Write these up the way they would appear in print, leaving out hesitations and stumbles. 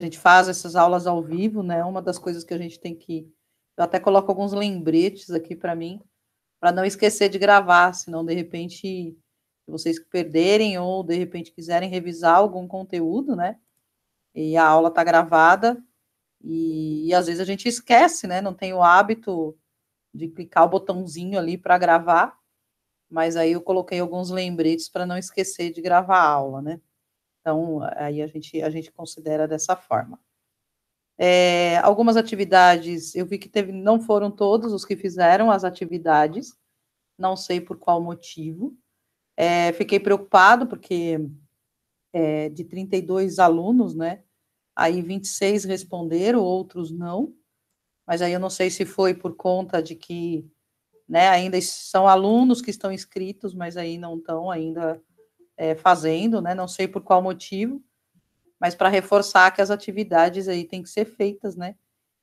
A gente faz essas aulas ao vivo, né? Uma das coisas que a gente tem que... Eu até coloco alguns lembretes aqui para mim, para não esquecer de gravar, senão, de repente, vocês perderem ou, de repente, quiserem revisar algum conteúdo, né? E a aula está gravada, e às vezes a gente esquece, né? Não tem o hábito de clicar o botãozinho ali para gravar, mas aí eu coloquei alguns lembretes para não esquecer de gravar a aula, né? Então, aí a gente considera dessa forma. Algumas atividades, eu vi que não foram todos os que fizeram as atividades, não sei por qual motivo. Fiquei preocupado, porque de 32 alunos, né? Aí 26 responderam, outros não, mas aí eu não sei se foi por conta de que, né, ainda são alunos que estão inscritos, mas aí não estão ainda fazendo, né? Não sei por qual motivo, mas para reforçar que as atividades aí têm que ser feitas, né?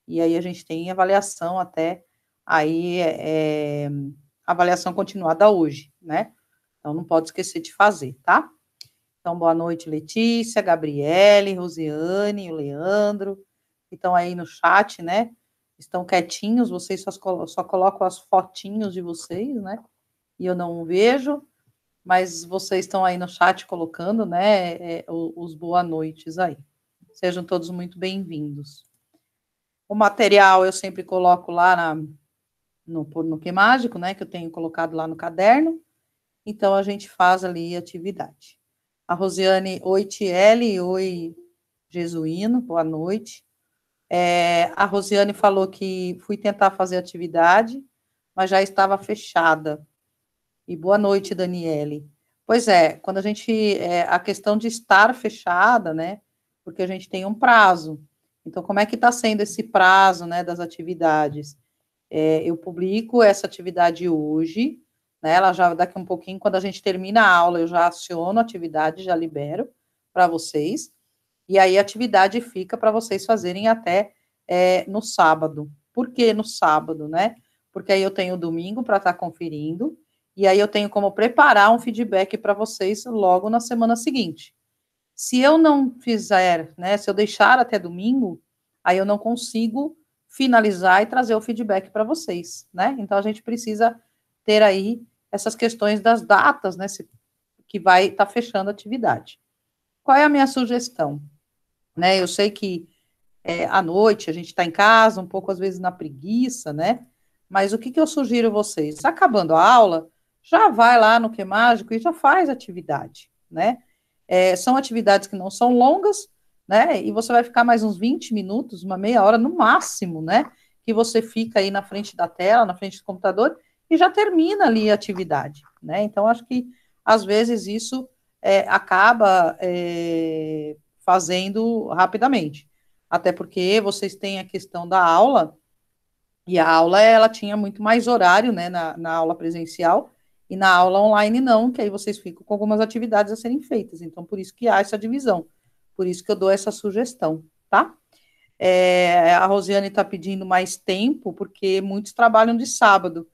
E aí a gente tem avaliação até aí, avaliação continuada hoje, né? Então não pode esquecer de fazer, tá? Então, boa noite, Letícia, Gabriele, Rosiane, o Leandro, que estão aí no chat, né? Estão quietinhos, vocês só colocam as fotinhos de vocês, né? E eu não vejo, mas vocês estão aí no chat colocando, né? Os boa noites aí. Sejam todos muito bem-vindos. O material eu sempre coloco lá no Que Mágico, né? Que eu tenho colocado lá no caderno. Então, a gente faz ali a atividade. A Rosiane, oi, Tiele, oi, Jesuíno, boa noite. A Rosiane falou que fui tentar fazer atividade, mas já estava fechada. E boa noite, Daniele. Pois é, quando a gente, a questão de estar fechada, né, porque a gente tem um prazo. Então, como é que está sendo esse prazo, né, das atividades? Eu publico essa atividade hoje, né, ela já, daqui um pouquinho, quando a gente termina a aula, eu já aciono a atividade, já libero para vocês, e aí a atividade fica para vocês fazerem até no sábado. Por que no sábado, né? Porque aí eu tenho domingo para estar conferindo, e aí eu tenho como preparar um feedback para vocês logo na semana seguinte. Se eu não fizer, né, se eu deixar até domingo, aí eu não consigo finalizar e trazer o feedback para vocês, né? Então a gente precisa ter aí essas questões das datas, né, que vai estar fechando a atividade. Qual é a minha sugestão? Né, eu sei que à noite a gente está em casa, um pouco às vezes na preguiça, né? Mas o que eu sugiro a vocês? Acabando a aula, já vai lá no Que Mágico e já faz atividade, né? São atividades que não são longas, né? E você vai ficar mais uns 20 minutos, uma meia hora no máximo, né? Que você fica aí na frente da tela, na frente do computador, e já termina ali a atividade, né? Então, acho que às vezes isso acaba fazendo rapidamente. Até porque vocês têm a questão da aula, e a aula ela tinha muito mais horário, né, na aula presencial, e na aula online não, que aí vocês ficam com algumas atividades a serem feitas. Então, por isso que há essa divisão. Por isso que eu dou essa sugestão, tá? A Rosiane está pedindo mais tempo, porque muitos trabalham de sábado.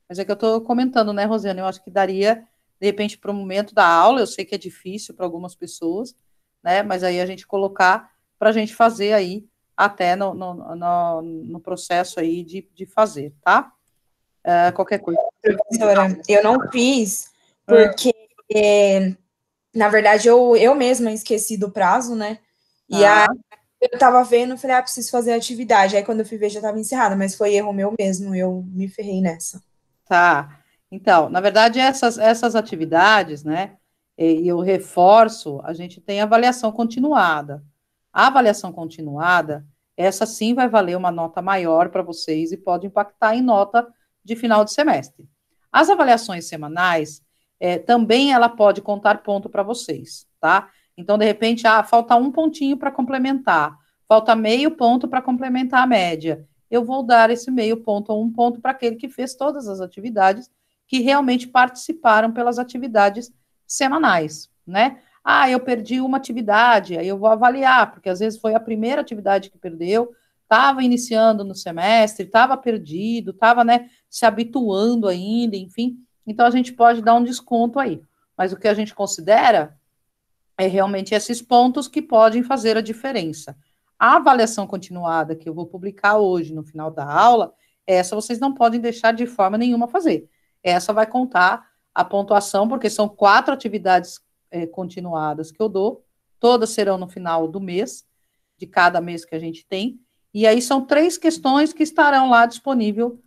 Mas é que eu estou comentando, né, Rosiane? Eu acho que daria, de repente, para o momento da aula, eu sei que é difícil para algumas pessoas, né? Mas aí a gente colocar para a gente fazer aí, até no processo aí de fazer, tá? Qualquer coisa. Professora, eu não fiz porque, na verdade, eu mesma esqueci do prazo, né? E aí eu tava vendo, falei, preciso fazer atividade. Aí quando eu fui ver, já tava encerrada, mas foi erro meu mesmo, eu me ferrei nessa. Tá. Então, na verdade, essas atividades, né, e eu reforço, a gente tem avaliação continuada. A avaliação continuada, essa sim vai valer uma nota maior para vocês e pode impactar em nota de final de semestre. As avaliações semanais, também ela pode contar ponto para vocês, tá? Então, de repente, falta um pontinho para complementar, falta meio ponto para complementar a média. Eu vou dar esse meio ponto ou um ponto para aquele que fez todas as atividades, que realmente participaram pelas atividades semanais, né? Eu perdi uma atividade, aí eu vou avaliar, porque às vezes foi a primeira atividade que perdeu, estava iniciando no semestre, estava perdido, estava, né, se habituando ainda, enfim. Então, a gente pode dar um desconto aí. Mas o que a gente considera é realmente esses pontos que podem fazer a diferença. A avaliação continuada que eu vou publicar hoje no final da aula, essa vocês não podem deixar de forma nenhuma fazer. Essa vai contar a pontuação, porque são 4 atividades continuadas que eu dou, todas serão no final do mês, de cada mês que a gente tem, e aí são 3 questões que estarão lá disponível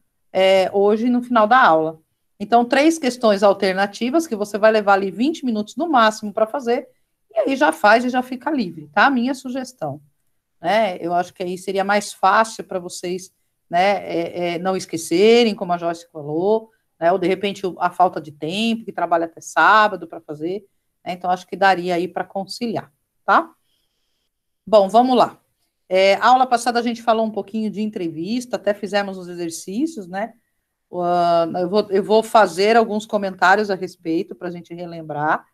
hoje no final da aula. Então, 3 questões alternativas, que você vai levar ali 20 minutos no máximo para fazer, e aí já faz e já fica livre, tá? Minha sugestão. Né? Eu acho que aí seria mais fácil para vocês, né, não esquecerem, como a Joyce falou, né, ou de repente a falta de tempo, que trabalha até sábado para fazer, né, então acho que daria aí para conciliar, tá? Bom, vamos lá. A aula passada a gente falou um pouquinho de entrevista, até fizemos os exercícios, né? Eu vou fazer alguns comentários a respeito para a gente relembrar,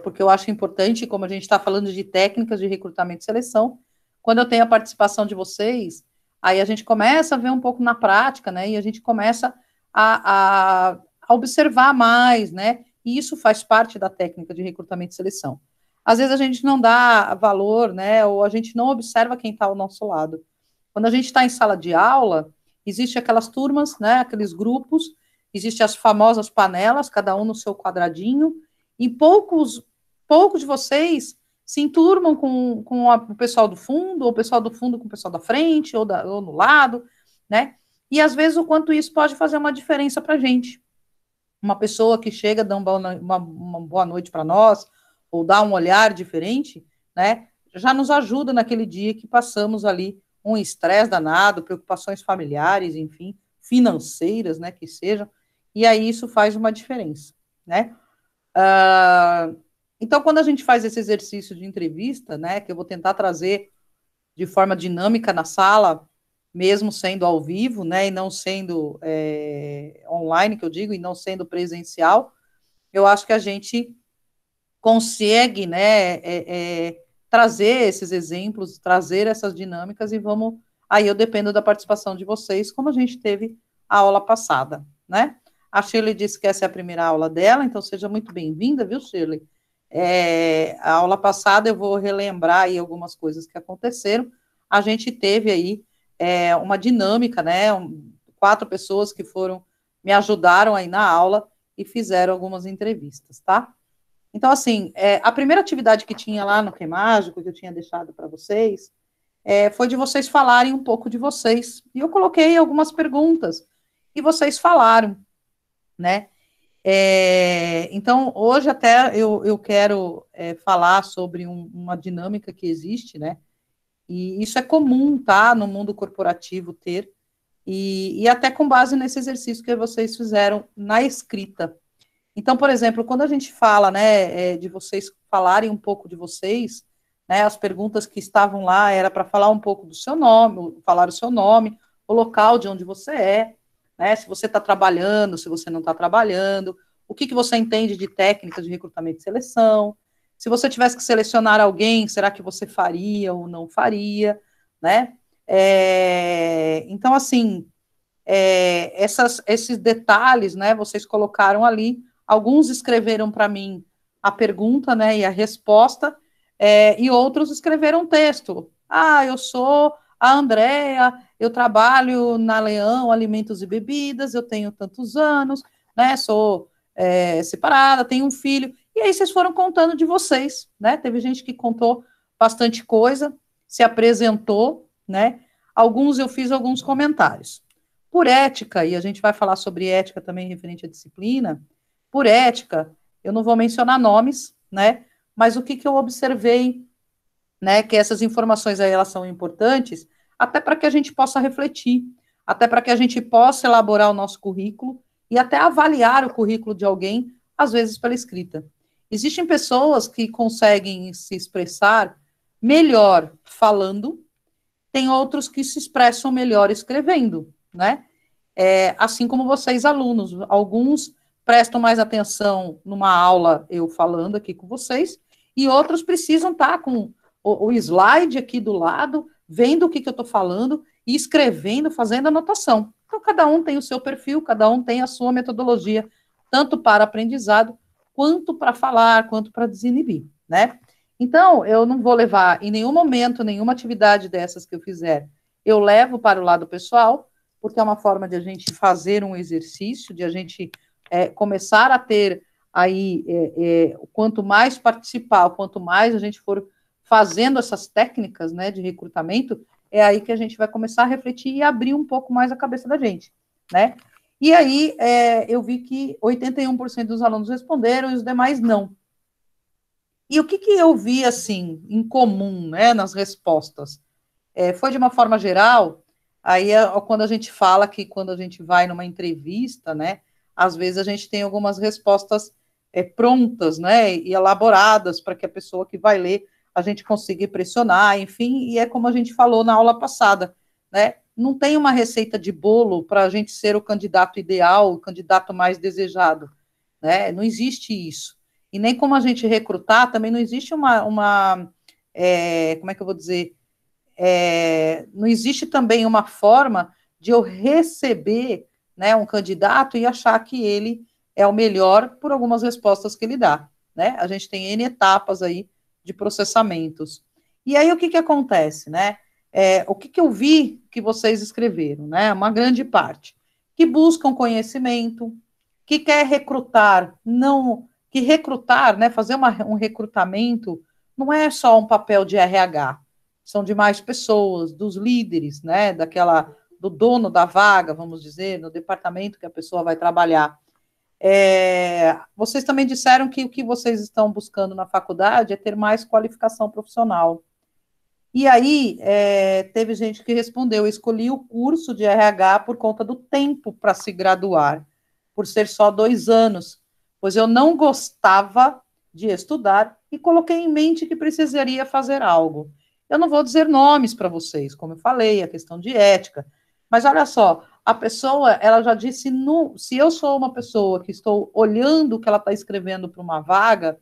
porque eu acho importante, como a gente está falando de técnicas de recrutamento e seleção, quando eu tenho a participação de vocês, aí a gente começa a ver um pouco na prática, né? E a gente começa a observar mais, né? E isso faz parte da técnica de recrutamento e seleção. Às vezes a gente não dá valor, né? Ou a gente não observa quem está ao nosso lado. Quando a gente está em sala de aula, existe aquelas turmas, né? Aqueles grupos, existem as famosas panelas, cada um no seu quadradinho, e poucos de vocês se enturmam com o pessoal do fundo, ou o pessoal do fundo com o pessoal da frente, ou no lado, né? E às vezes o quanto isso pode fazer uma diferença para a gente. Uma pessoa que chega, dá uma boa noite para nós, ou dá um olhar diferente, né? Já nos ajuda naquele dia que passamos ali um estresse danado, preocupações familiares, enfim, financeiras, né, que sejam, e aí isso faz uma diferença, né? Então, quando a gente faz esse exercício de entrevista, né, que eu vou tentar trazer de forma dinâmica na sala, mesmo sendo ao vivo, né, e não sendo online, que eu digo, e não sendo presencial, eu acho que a gente consegue, né, trazer esses exemplos, trazer essas dinâmicas, e vamos, aí eu dependo da participação de vocês, como a gente teve a aula passada, né? A Shirley disse que essa é a primeira aula dela, então seja muito bem-vinda, viu, Shirley? A aula passada eu vou relembrar aí algumas coisas que aconteceram. A gente teve aí uma dinâmica, né? 4 pessoas que me ajudaram aí na aula e fizeram algumas entrevistas, tá? Então, assim, a primeira atividade que tinha lá no Que Mágico, que eu tinha deixado para vocês, foi de vocês falarem um pouco de vocês. E eu coloquei algumas perguntas, e vocês falaram, né? Então, hoje até eu quero falar sobre uma dinâmica que existe, né? E isso é comum, tá? No mundo corporativo ter, e até com base nesse exercício que vocês fizeram na escrita. Então, por exemplo, quando a gente fala, né, de vocês falarem um pouco de vocês, né, as perguntas que estavam lá era para falar um pouco do seu nome, falar o seu nome, o local de onde você é, né, se você está trabalhando, se você não está trabalhando, o que você entende de técnicas de recrutamento e seleção, se você tivesse que selecionar alguém, será que você faria ou não faria, né? Então, assim, esses detalhes, né, vocês colocaram ali. Alguns escreveram para mim a pergunta, né, e a resposta, e outros escreveram texto. Eu sou a Andréa, eu trabalho na Leão Alimentos e Bebidas, eu tenho tantos anos, né, sou separada, tenho um filho. E aí vocês foram contando de vocês, né? Teve gente que contou bastante coisa, se apresentou, né? Alguns eu fiz alguns comentários. Por ética, e a gente vai falar sobre ética também referente à disciplina, por ética, eu não vou mencionar nomes, né? Mas o que eu observei, né? Que essas informações aí, elas são importantes, até para que a gente possa refletir, até para que a gente possa elaborar o nosso currículo e até avaliar o currículo de alguém, às vezes pela escrita. Existem pessoas que conseguem se expressar melhor falando, tem outros que se expressam melhor escrevendo, né? Assim como vocês, alunos, alguns prestam mais atenção numa aula, eu falando aqui com vocês, e outros precisam estar com o slide aqui do lado, vendo o que eu estou falando, e escrevendo, fazendo anotação. Então, cada um tem o seu perfil, cada um tem a sua metodologia, tanto para aprendizado, quanto para falar, quanto para desinibir, né? Então, eu não vou levar em nenhum momento, nenhuma atividade dessas que eu fizer, eu levo para o lado pessoal, porque é uma forma de a gente fazer um exercício, de a gente começar a ter aí, quanto mais participar, quanto mais a gente for fazendo essas técnicas, né, de recrutamento, é aí que a gente vai começar a refletir e abrir um pouco mais a cabeça da gente, né? E aí, eu vi que 81% dos alunos responderam e os demais não. E o que eu vi, assim, em comum, né, nas respostas? Foi de uma forma geral, aí quando a gente fala que quando a gente vai numa entrevista, né, às vezes a gente tem algumas respostas prontas, né, e elaboradas para que a pessoa que vai ler a gente consiga pressionar, enfim, e é como a gente falou na aula passada, né, não tem uma receita de bolo para a gente ser o candidato ideal, o candidato mais desejado, né, não existe isso. E nem como a gente recrutar, também não existe como é que eu vou dizer, não existe também uma forma de eu receber, né, um candidato e achar que ele é o melhor por algumas respostas que ele dá, né? A gente tem N etapas aí de processamentos. E aí o que acontece, né? O que eu vi que vocês escreveram, né? Uma grande parte que buscam conhecimento, que quer recrutar, não que recrutar, né? Fazer um recrutamento não é só um papel de RH, são de mais pessoas, dos líderes, né, do dono da vaga, vamos dizer, no departamento que a pessoa vai trabalhar. Vocês também disseram que o que vocês estão buscando na faculdade é ter mais qualificação profissional. E aí, teve gente que respondeu, eu escolhi o curso de RH por conta do tempo para se graduar, por ser só 2 anos, pois eu não gostava de estudar e coloquei em mente que precisaria fazer algo. Eu não vou dizer nomes para vocês, como eu falei, a questão de ética, mas olha só, a pessoa, ela já disse, se eu sou uma pessoa que estou olhando o que ela está escrevendo para uma vaga,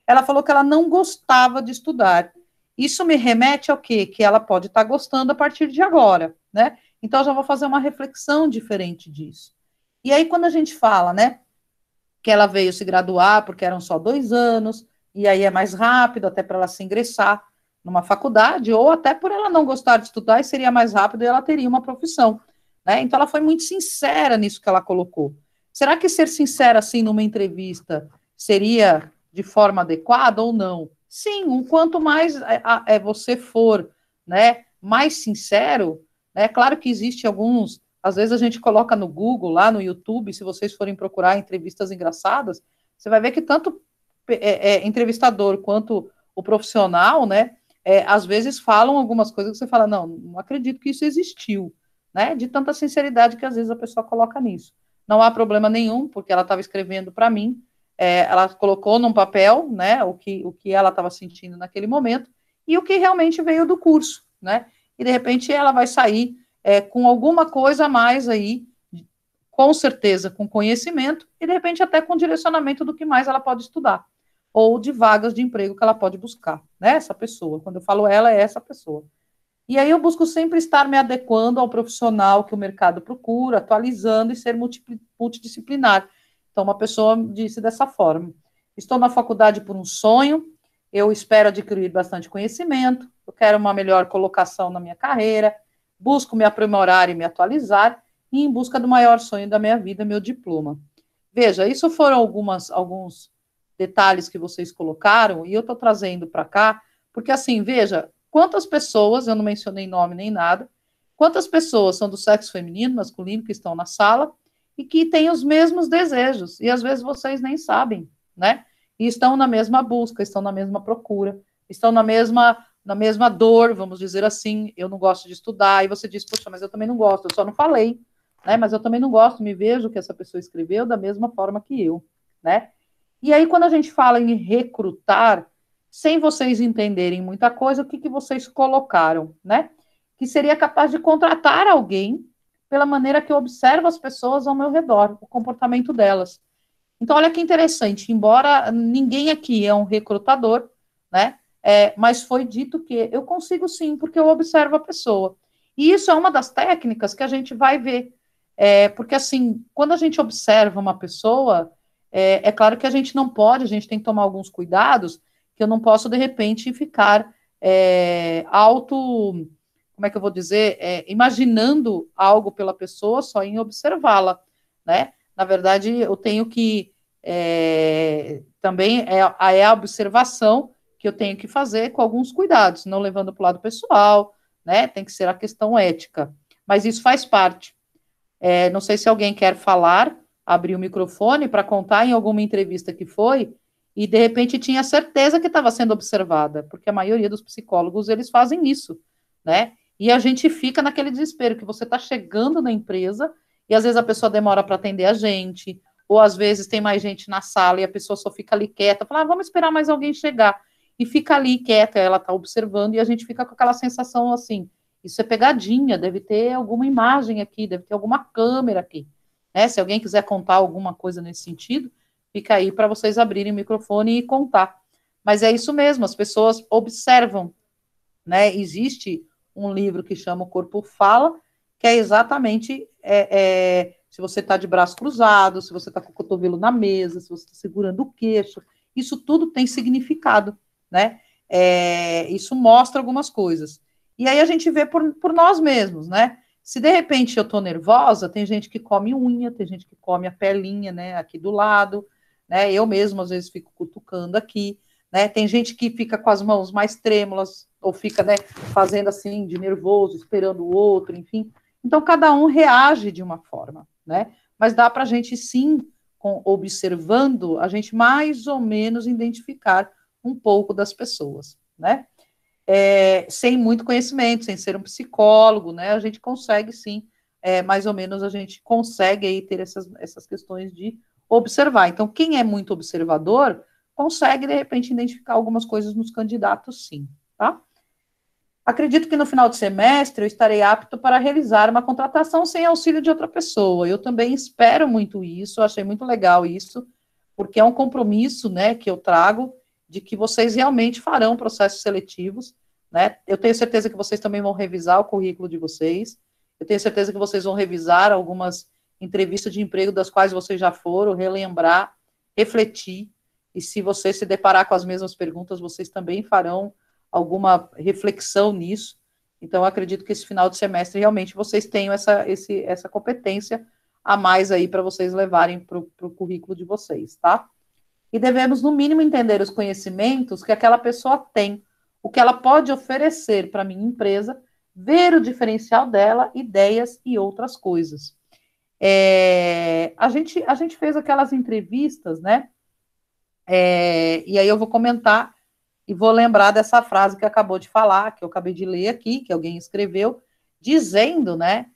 ela falou que ela não gostava de estudar. Isso me remete ao quê? Que ela pode estar gostando a partir de agora, né? Então, eu já vou fazer uma reflexão diferente disso. E aí, quando a gente fala, né, que ela veio se graduar porque eram só 2 anos, e aí é mais rápido até para ela se ingressar numa faculdade, ou até por ela não gostar de estudar, e seria mais rápido e ela teria uma profissão, né? Então, ela foi muito sincera nisso que ela colocou. Será que ser sincera assim numa entrevista seria de forma adequada ou não? Sim, o quanto mais você for, né, mais sincero, né? Claro que existe alguns, às vezes a gente coloca no Google, lá no YouTube, se vocês forem procurar entrevistas engraçadas, você vai ver que tanto entrevistador quanto o profissional, né, às vezes falam algumas coisas que você fala, não acredito que isso existiu, né? De tanta sinceridade que às vezes a pessoa coloca nisso. Não há problema nenhum, porque ela estava escrevendo para mim, ela colocou num papel, né, o que ela estava sentindo naquele momento e o que realmente veio do curso, né? E de repente ela vai sair com alguma coisa a mais aí, com certeza com conhecimento e de repente até com direcionamento do que mais ela pode estudar ou de vagas de emprego que ela pode buscar, né? Essa pessoa, quando eu falo ela, é essa pessoa. E aí eu busco sempre estar me adequando ao profissional que o mercado procura, atualizando e ser multidisciplinar. Então, uma pessoa disse dessa forma: estou na faculdade por um sonho, eu espero adquirir bastante conhecimento, eu quero uma melhor colocação na minha carreira, busco me aprimorar e me atualizar, e em busca do maior sonho da minha vida, meu diploma. Veja, isso foram alguns detalhes que vocês colocaram, e eu estou trazendo para cá, porque assim, veja, quantas pessoas, eu não mencionei nome nem nada, quantas pessoas são do sexo feminino, masculino, que estão na sala e que têm os mesmos desejos, e às vezes vocês nem sabem, né? E estão na mesma busca, estão na mesma procura, estão na mesma dor, vamos dizer assim, eu não gosto de estudar, e você diz, poxa, mas eu também não gosto, eu só não falei, né? Mas eu também não gosto, me vejo que essa pessoa escreveu da mesma forma que eu, né? E aí, quando a gente fala em recrutar, sem vocês entenderem muita coisa, o que vocês colocaram, né? Que seria capaz de contratar alguém pela maneira que eu observo as pessoas ao meu redor, o comportamento delas. Então, olha que interessante, embora ninguém aqui é um recrutador, né? Mas foi dito que eu consigo sim, porque eu observo a pessoa. E isso é uma das técnicas que a gente vai ver. Porque, assim, quando a gente observa uma pessoa, claro que a gente não pode, a gente tem que tomar alguns cuidados, que eu não posso, de repente, ficar como é que eu vou dizer, imaginando algo pela pessoa só em observá-la, né? Na verdade, eu tenho que também é a observação que eu tenho que fazer com alguns cuidados, não levando para o lado pessoal, né? Tem que ser a questão ética, mas isso faz parte. Não sei se alguém quer falar, abrir o microfone para contar em alguma entrevista que foi e de repente tinha certeza que estava sendo observada, porque a maioria dos psicólogos eles fazem isso, né? E a gente fica naquele desespero que você está chegando na empresa e às vezes a pessoa demora para atender a gente, ou às vezes tem mais gente na sala e a pessoa só fica ali quieta, fala, vamos esperar mais alguém chegar. E fica ali quieta, ela está observando e a gente fica com aquela sensação assim, isso é pegadinha, deve ter alguma imagem aqui, deve ter alguma câmera aqui. Né? Se alguém quiser contar alguma coisa nesse sentido, fica aí para vocês abrirem o microfone e contar. Mas é isso mesmo, as pessoas observam, né? Existe um livro que chama O Corpo Fala, que é exatamente se você está de braço cruzado, se você está com o cotovelo na mesa, se você está segurando o queixo, isso tudo tem significado, né? Isso mostra algumas coisas. E aí a gente vê por nós mesmos, né? Se de repente eu estou nervosa, tem gente que come unha, tem gente que come a pelinha, né, aqui do lado, né? Eu mesmo às vezes fico cutucando aqui, né? Tem gente que fica com as mãos mais trêmulas ou fica, né, fazendo assim de nervoso, esperando o outro, enfim. Então cada um reage de uma forma, né? Mas dá para a gente sim, observando, a gente mais ou menos identificar um pouco das pessoas, né? Sem muito conhecimento, sem ser um psicólogo, né? A gente consegue sim, mais ou menos a gente consegue aí ter essas questões de observar. Então, quem é muito observador consegue, de repente, identificar algumas coisas nos candidatos, sim, tá? Acredito que no final de semestre eu estarei apto para realizar uma contratação sem auxílio de outra pessoa. Eu também espero muito isso, achei muito legal isso, porque é um compromisso, né, que eu trago de que vocês realmente farão processos seletivos, né? Eu tenho certeza que vocês também vão revisar o currículo de vocês. Eu tenho certeza que vocês vão revisar algumas entrevistas de emprego das quais vocês já foram, relembrar, refletir, e se você se deparar com as mesmas perguntas, vocês também farão alguma reflexão nisso. Então, eu acredito que esse final de semestre, realmente, vocês tenham essa competência a mais aí para vocês levarem para o currículo de vocês, tá? E devemos, no mínimo, entender os conhecimentos que aquela pessoa tem, o que ela pode oferecer para a minha empresa, ver o diferencial dela, ideias e outras coisas. A gente fez aquelas entrevistas, né? E aí eu vou comentar e vou lembrar dessa frase que acabou de falar, que eu acabei de ler aqui, que alguém escreveu, dizendo, né,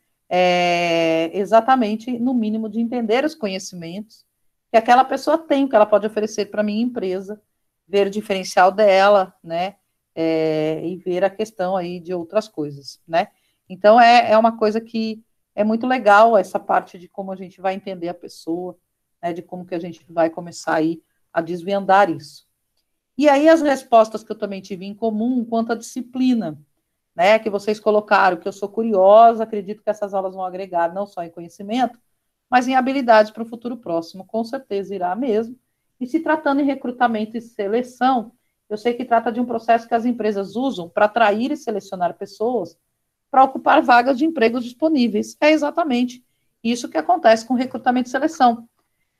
exatamente, no mínimo, de entender os conhecimentos que aquela pessoa tem, que ela pode oferecer para a minha empresa, ver o diferencial dela, né, e ver a questão aí de outras coisas, né. Então, é uma coisa que é muito legal, essa parte de como a gente vai entender a pessoa, né, de como que a gente vai começar aí a desvendar isso. E aí as respostas que eu também tive em comum quanto à disciplina, né, que vocês colocaram, que eu sou curiosa, acredito que essas aulas vão agregar não só em conhecimento, mas em habilidades para o futuro próximo, com certeza irá mesmo. E se tratando em recrutamento e seleção, eu sei que trata de um processo que as empresas usam para atrair e selecionar pessoas para ocupar vagas de empregos disponíveis. É exatamente isso que acontece com recrutamento e seleção.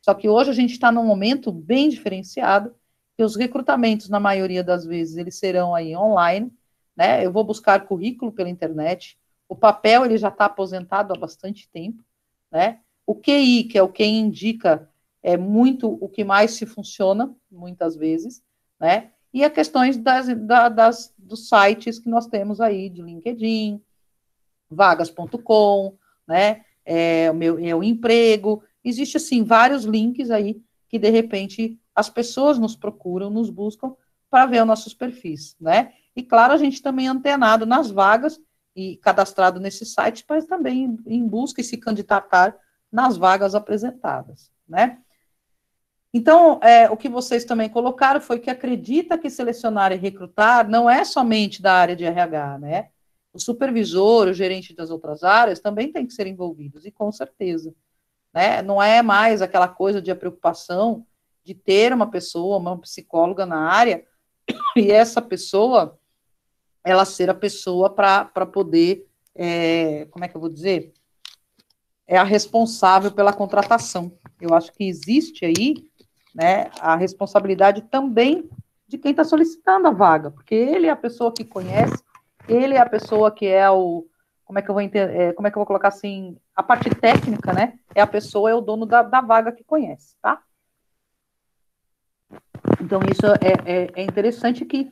Só que hoje a gente está num momento bem diferenciado, que os recrutamentos, na maioria das vezes, eles serão aí online, né? Eu vou buscar currículo pela internet, o papel ele já está aposentado há bastante tempo, né? O QI, que é o quem indica, é muito o que mais se funciona, muitas vezes, né? E as questões dos sites que nós temos aí, de LinkedIn, vagas.com, né? O emprego. Existe, assim, vários links aí que, de repente, as pessoas nos procuram, nos buscam para ver os nossos perfis, né? E, claro, a gente também é antenado nas vagas e cadastrado nesses sites, mas também em busca e se candidatar nas vagas apresentadas, né? Então, o que vocês também colocaram foi que acredita que selecionar e recrutar não é somente da área de RH, né? O supervisor, o gerente das outras áreas também tem que ser envolvidos, e com certeza, né? Não é mais aquela coisa de a preocupação de ter uma pessoa, uma psicóloga na área, e essa pessoa, ela ser a pessoa para poder, como é que eu vou dizer? É a responsável pela contratação. Eu acho que existe aí, né, a responsabilidade também de quem está solicitando a vaga, porque ele é a pessoa que conhece, ele é a pessoa que é o, como é que eu vou entender, como é que eu vou colocar assim, a parte técnica, né, é a pessoa, é o dono da vaga que conhece, tá? Então, isso é interessante que,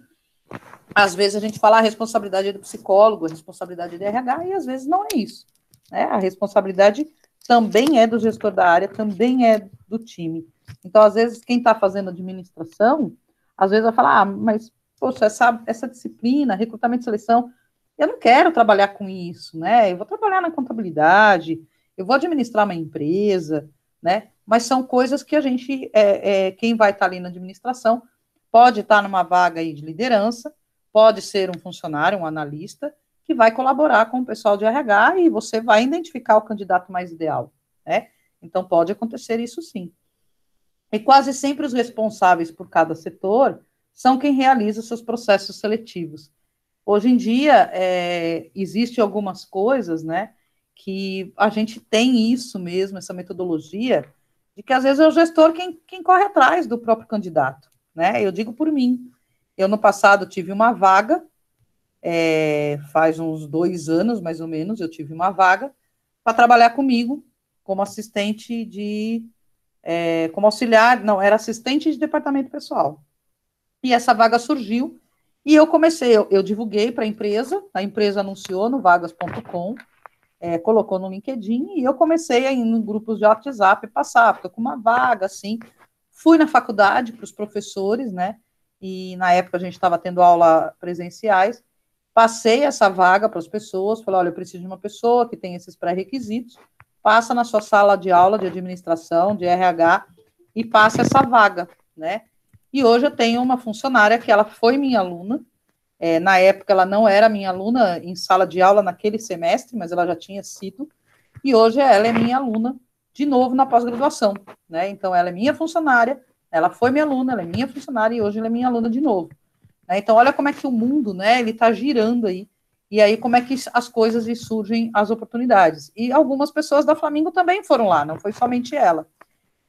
às vezes, a gente fala a responsabilidade é do psicólogo, a responsabilidade é do RH, e às vezes não é isso, né? A responsabilidade também é do gestor da área, também é do time. Então, às vezes, quem está fazendo administração, às vezes vai falar, mas, poxa, essa disciplina, recrutamento e seleção, eu não quero trabalhar com isso, né? Eu vou trabalhar na contabilidade, eu vou administrar uma empresa, né? Mas são coisas que a gente, quem vai estar ali na administração, pode estar numa vaga aí de liderança, pode ser um funcionário, um analista, que vai colaborar com o pessoal de RH e você vai identificar o candidato mais ideal, né? Então, pode acontecer isso sim. E quase sempre os responsáveis por cada setor são quem realiza os seus processos seletivos. Hoje em dia, existe algumas coisas, né, que a gente tem isso mesmo, essa metodologia, de que às vezes é o gestor quem corre atrás do próprio candidato, né? Eu digo por mim. Eu, no passado, tive uma vaga, faz uns 2 anos, mais ou menos, eu tive uma vaga para trabalhar comigo como assistente como auxiliar, não, era assistente de departamento pessoal. E essa vaga surgiu, e eu comecei, eu divulguei para a empresa anunciou no vagas.com, colocou no LinkedIn, e eu comecei a ir em grupos de WhatsApp passar, porque com uma vaga, assim, fui na faculdade para os professores, né, e na época a gente estava tendo aula presenciais, passei essa vaga para as pessoas, falei, olha, eu preciso de uma pessoa que tem esses pré-requisitos, passa na sua sala de aula de administração, de RH, e passa essa vaga, né, e hoje eu tenho uma funcionária que ela foi minha aluna, na época ela não era minha aluna em sala de aula naquele semestre, mas ela já tinha sido, e hoje ela é minha aluna de novo na pós-graduação, né? Então ela é minha funcionária, ela foi minha aluna, ela é minha funcionária e hoje ela é minha aluna de novo. Né? Então olha como é que o mundo, né, ele está girando aí, e aí como é que as coisas e surgem as oportunidades. E algumas pessoas da Flamingo também foram lá, não foi somente ela.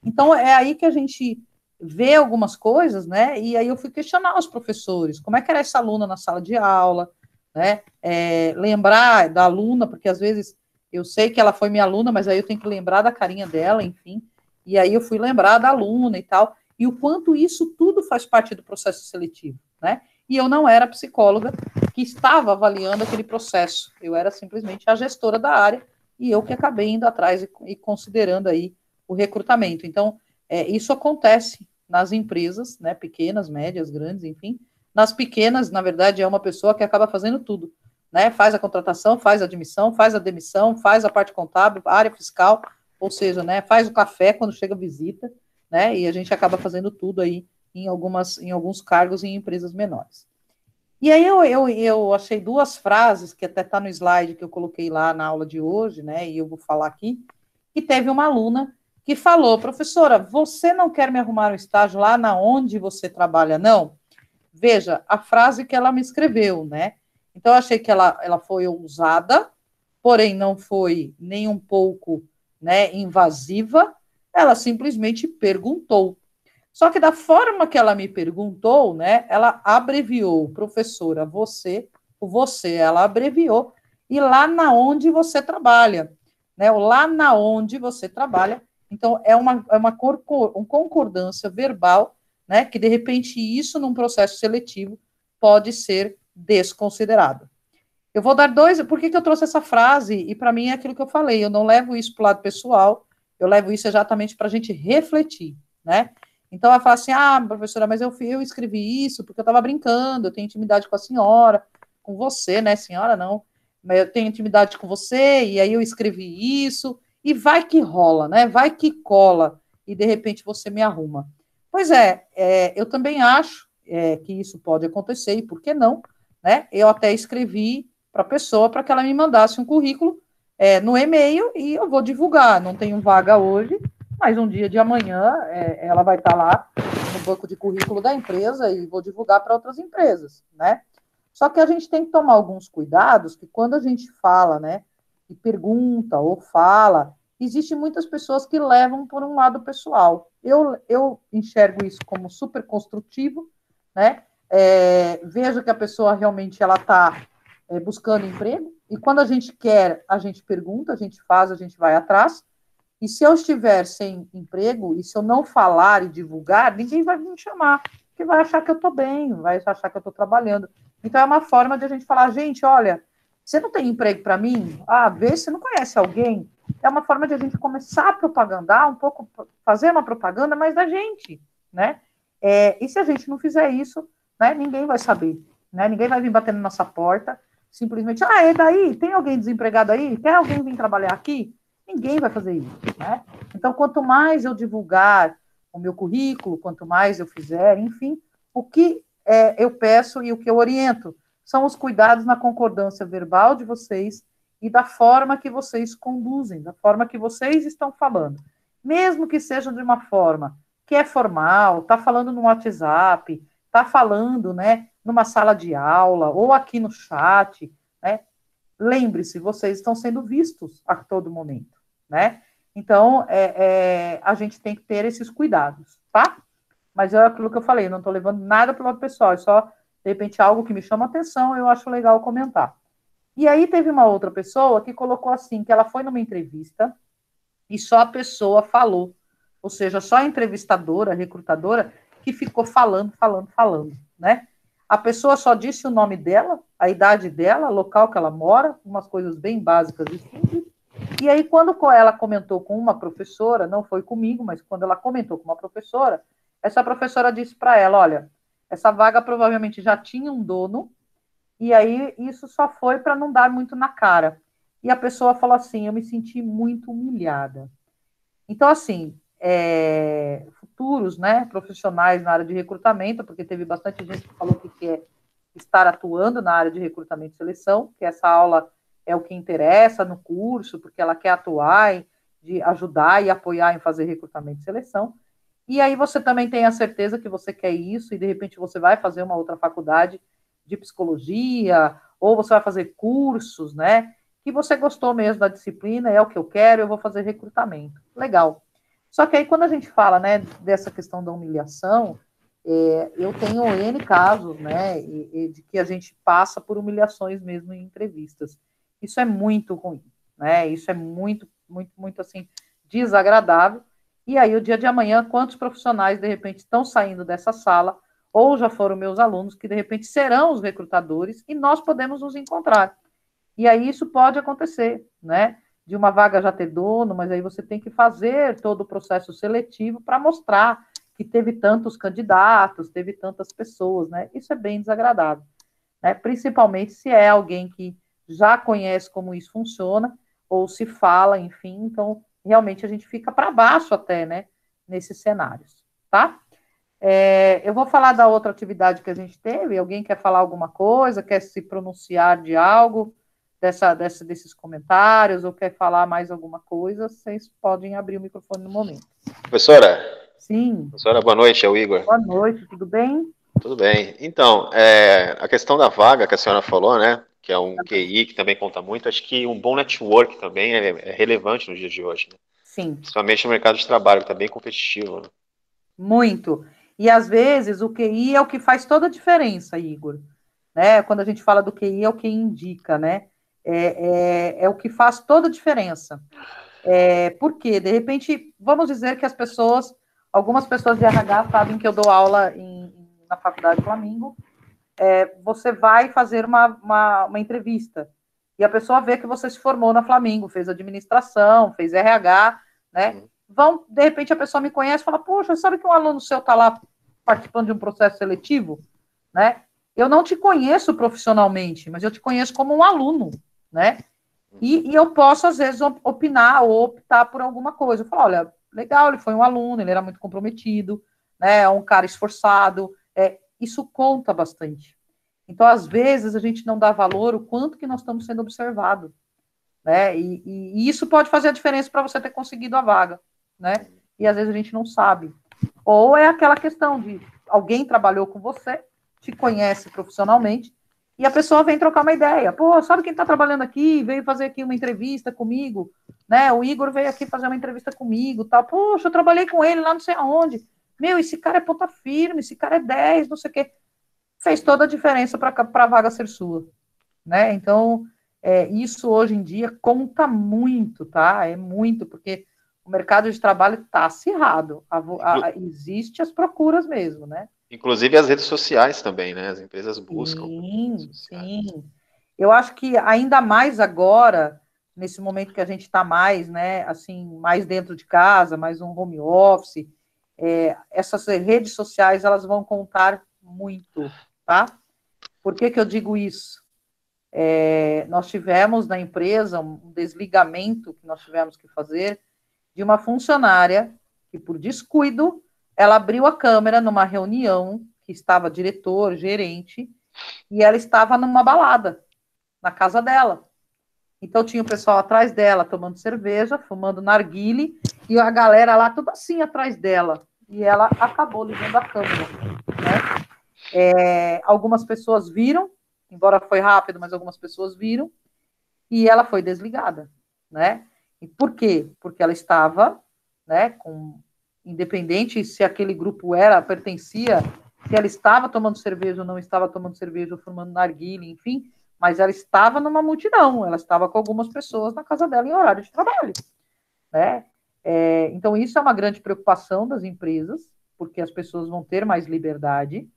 Então é aí que a gente ver algumas coisas, né? E aí eu fui questionar os professores, como é que era essa aluna na sala de aula, né? Lembrar da aluna, porque às vezes eu sei que ela foi minha aluna, mas aí eu tenho que lembrar da carinha dela, enfim. E aí eu fui lembrar da aluna e tal, e o quanto isso tudo faz parte do processo seletivo, né? E eu não era psicóloga que estava avaliando aquele processo, eu era simplesmente a gestora da área, e eu que acabei indo atrás e considerando aí o recrutamento. Então, isso acontece nas empresas, né, pequenas, médias, grandes, enfim. Nas pequenas, na verdade, é uma pessoa que acaba fazendo tudo, né? Faz a contratação, faz a admissão, faz a demissão, faz a parte contábil, a área fiscal, ou seja, né, faz o café quando chega visita, né? E a gente acaba fazendo tudo aí em alguns cargos em empresas menores. E aí eu achei 2 frases, que até está no slide que eu coloquei lá na aula de hoje, né? E eu vou falar aqui, que teve uma aluna que falou, professora, você não quer me arrumar um estágio lá na onde você trabalha, não? Veja, a frase que ela me escreveu, né? Então, eu achei que ela foi ousada, porém não foi nem um pouco, né, invasiva, ela simplesmente perguntou. Só que da forma que ela me perguntou, né, ela abreviou, professora, o você, ela abreviou, e lá na onde você trabalha, né, o lá na onde você trabalha. Então, é uma concordância verbal, né, que, de repente, isso, num processo seletivo, pode ser desconsiderado. Eu vou dar 2, por que eu trouxe essa frase? E, para mim, é aquilo que eu falei, eu não levo isso para o lado pessoal, eu levo isso exatamente para a gente refletir, né? Então, ela fala assim, professora, mas eu escrevi isso porque eu estava brincando, eu tenho intimidade com a senhora, com você, né, senhora, não, mas eu tenho intimidade com você, e aí eu escrevi isso, e vai que rola, né? Vai que cola, e de repente você me arruma. Pois eu também acho que isso pode acontecer, e por que não? Né? Eu até escrevi para a pessoa para que ela me mandasse um currículo no e-mail e eu vou divulgar. Não tenho vaga hoje, mas um dia de amanhã ela vai estar lá no banco de currículo da empresa e vou divulgar para outras empresas, né? Só que a gente tem que tomar alguns cuidados, que quando a gente fala, né, e pergunta ou fala, existem muitas pessoas que levam por um lado pessoal. Eu enxergo isso como super construtivo, né? Vejo que a pessoa realmente ela está buscando emprego, e quando a gente quer, a gente pergunta, a gente faz, a gente vai atrás. E se eu estiver sem emprego, e se eu não falar e divulgar, ninguém vai me chamar, porque vai achar que eu estou bem, vai achar que eu estou trabalhando. Então, é uma forma de a gente falar, gente, olha, você não tem emprego para mim? Vê se você não conhece alguém. É uma forma de a gente começar a propagandar um pouco, fazer uma propaganda, mas da gente, né? E se a gente não fizer isso, né, ninguém vai saber, né? Ninguém vai vir batendo na nossa porta, simplesmente, é daí? Tem alguém desempregado aí? Quer alguém vir trabalhar aqui? Ninguém vai fazer isso, né? Então, quanto mais eu divulgar o meu currículo, quanto mais eu fizer, enfim, o que eu peço e o que eu oriento são os cuidados na concordância verbal de vocês e da forma que vocês conduzem, da forma que vocês estão falando. Mesmo que seja de uma forma que é formal, está falando no WhatsApp, está falando, né, numa sala de aula ou aqui no chat, né? Lembre-se, vocês estão sendo vistos a todo momento, né? Então, a gente tem que ter esses cuidados, tá? Mas é aquilo que eu falei, eu não estou levando nada para o lado pessoal, é só, de repente, algo que me chama atenção, eu acho legal comentar. E aí teve uma outra pessoa que colocou assim, que ela foi numa entrevista e só a pessoa falou, ou seja, só a entrevistadora, a recrutadora, que ficou falando, né? A pessoa só disse o nome dela, a idade dela, o local que ela mora, umas coisas bem básicas e simples. E aí, quando ela comentou com uma professora, não foi comigo, mas quando ela comentou com uma professora, essa professora disse para ela, olha, essa vaga provavelmente já tinha um dono, e aí isso só foi para não dar muito na cara. E a pessoa falou assim, eu me senti muito humilhada. Então, assim, futuros, né, profissionais na área de recrutamento, porque teve bastante gente que falou que quer estar atuando na área de recrutamento e seleção, que essa aula é o que interessa no curso, porque ela quer atuar, de ajudar e apoiar em fazer recrutamento e seleção. E aí você também tem a certeza que você quer isso, e de repente você vai fazer uma outra faculdade de psicologia, ou você vai fazer cursos, né, que você gostou mesmo da disciplina, é o que eu quero, eu vou fazer recrutamento. Legal. Só que aí quando a gente fala, né, dessa questão da humilhação, eu tenho N casos, né, de que a gente passa por humilhações mesmo em entrevistas. Isso é muito ruim, né, isso é muito, muito, muito, assim, desagradável. E aí, o dia de amanhã, quantos profissionais, de repente, estão saindo dessa sala, ou já foram meus alunos, que, de repente, serão os recrutadores, e nós podemos nos encontrar. E aí, isso pode acontecer, né, de uma vaga já ter dono, mas aí você tem que fazer todo o processo seletivo para mostrar que teve tantos candidatos, teve tantas pessoas, né? Isso é bem desagradável, né? Principalmente se é alguém que já conhece como isso funciona, ou se fala, enfim, então realmente a gente fica para baixo até, né? Nesses cenários, tá? Eu vou falar da outra atividade que a gente teve. Alguém quer falar alguma coisa, quer se pronunciar de algo desses comentários, ou quer falar mais alguma coisa, vocês podem abrir o microfone no momento. Professora? Sim. Professora, boa noite, é o Igor. Boa noite, tudo bem? Tudo bem. Então, a questão da vaga que a senhora falou, né, que é um QI que também conta muito, acho que um bom network também é relevante nos dias de hoje, né? Sim. Principalmente no mercado de trabalho, que está bem competitivo, né? Muito. E, às vezes, o QI é o que faz toda a diferença, Igor. Né? Quando a gente fala do QI, é o que indica, né? É o que faz toda a diferença. Por quê? De repente, vamos dizer que algumas pessoas de RH sabem que eu dou aula na Faculdade Flamingo, você vai fazer uma entrevista, e a pessoa vê que você se formou na Flamingo, fez administração, fez RH, né? De repente, a pessoa me conhece e fala, poxa, sabe que um aluno seu está lá participando de um processo seletivo, né? Eu não te conheço profissionalmente, mas eu te conheço como um aluno, né? E eu posso, às vezes, opinar ou optar por alguma coisa. Eu falo, olha, legal, ele foi um aluno, ele era muito comprometido, né? É um cara esforçado, isso conta bastante. Então, às vezes, a gente não dá valor o quanto que nós estamos sendo observados, né? E isso pode fazer a diferença para você ter conseguido a vaga, né? E às vezes a gente não sabe. Ou é aquela questão de alguém trabalhou com você, te conhece profissionalmente, e a pessoa vem trocar uma ideia. Pô, sabe quem está trabalhando aqui? Veio fazer aqui uma entrevista comigo, né? O Igor veio aqui fazer uma entrevista comigo, tá? Poxa, eu trabalhei com ele lá não sei aonde. Meu, esse cara é ponta firme, esse cara é 10, não sei o quê. Fez toda a diferença para a vaga ser sua, né? Então, isso hoje em dia conta muito, tá? É muito, porque o mercado de trabalho está acirrado. Existe as procuras mesmo, né? Inclusive as redes sociais também, né? As empresas buscam. Sim. Eu acho que ainda mais agora, nesse momento que a gente está mais, né, assim, mais dentro de casa, mais um home office, essas redes sociais, elas vão contar muito, tá? Por que eu digo isso? Nós tivemos na empresa um desligamento que nós tivemos que fazer de uma funcionária que, por descuido, ela abriu a câmera numa reunião que estava diretor, gerente, e ela estava numa balada na casa dela. Então tinha o pessoal atrás dela tomando cerveja, fumando narguile, e a galera lá tudo assim atrás dela. E ela acabou ligando a câmera, né? Algumas pessoas viram, embora foi rápido, mas algumas pessoas viram, e ela foi desligada, né? E por quê? Porque ela estava, né, independente se aquele grupo pertencia, se ela estava tomando cerveja ou não estava tomando cerveja, ou fumando narguilé, enfim, mas ela estava numa multidão, ela estava com algumas pessoas na casa dela em horário de trabalho, né? Então, isso é uma grande preocupação das empresas, porque as pessoas vão ter mais liberdade,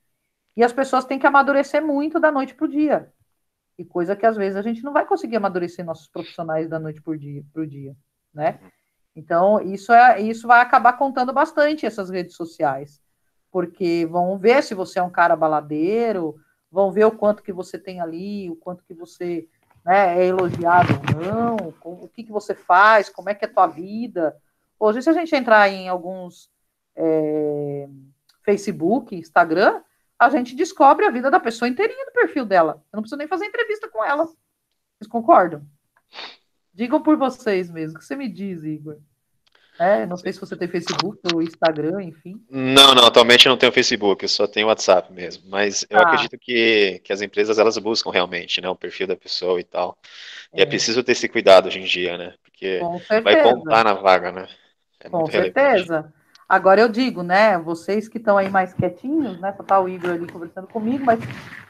e as pessoas têm que amadurecer muito da noite para o dia, e coisa que às vezes a gente não vai conseguir amadurecer nossos profissionais da noite para o dia, né? Então, isso vai acabar contando bastante essas redes sociais, porque vão ver se você é um cara baladeiro, vão ver o quanto que você tem ali, o quanto que você, né, é elogiado ou não, o que você faz, como é que é a tua vida. Hoje, se a gente entrar em alguns Facebook, Instagram, a gente descobre a vida da pessoa inteirinha do perfil dela. Eu não preciso nem fazer entrevista com ela. Vocês concordam? Digam por vocês mesmo. O que você me diz, Igor? Não sei se você tem Facebook ou Instagram, enfim. Não, atualmente eu não tenho Facebook, eu só tenho WhatsApp mesmo. Mas eu acredito que as empresas, elas buscam realmente, né, o perfil da pessoa e tal. E é preciso ter esse cuidado hoje em dia, né? Porque vai contar na vaga, né? É muito relevante. Com certeza. Agora eu digo, né, vocês que estão aí mais quietinhos, né, só tá o Igor ali conversando comigo, mas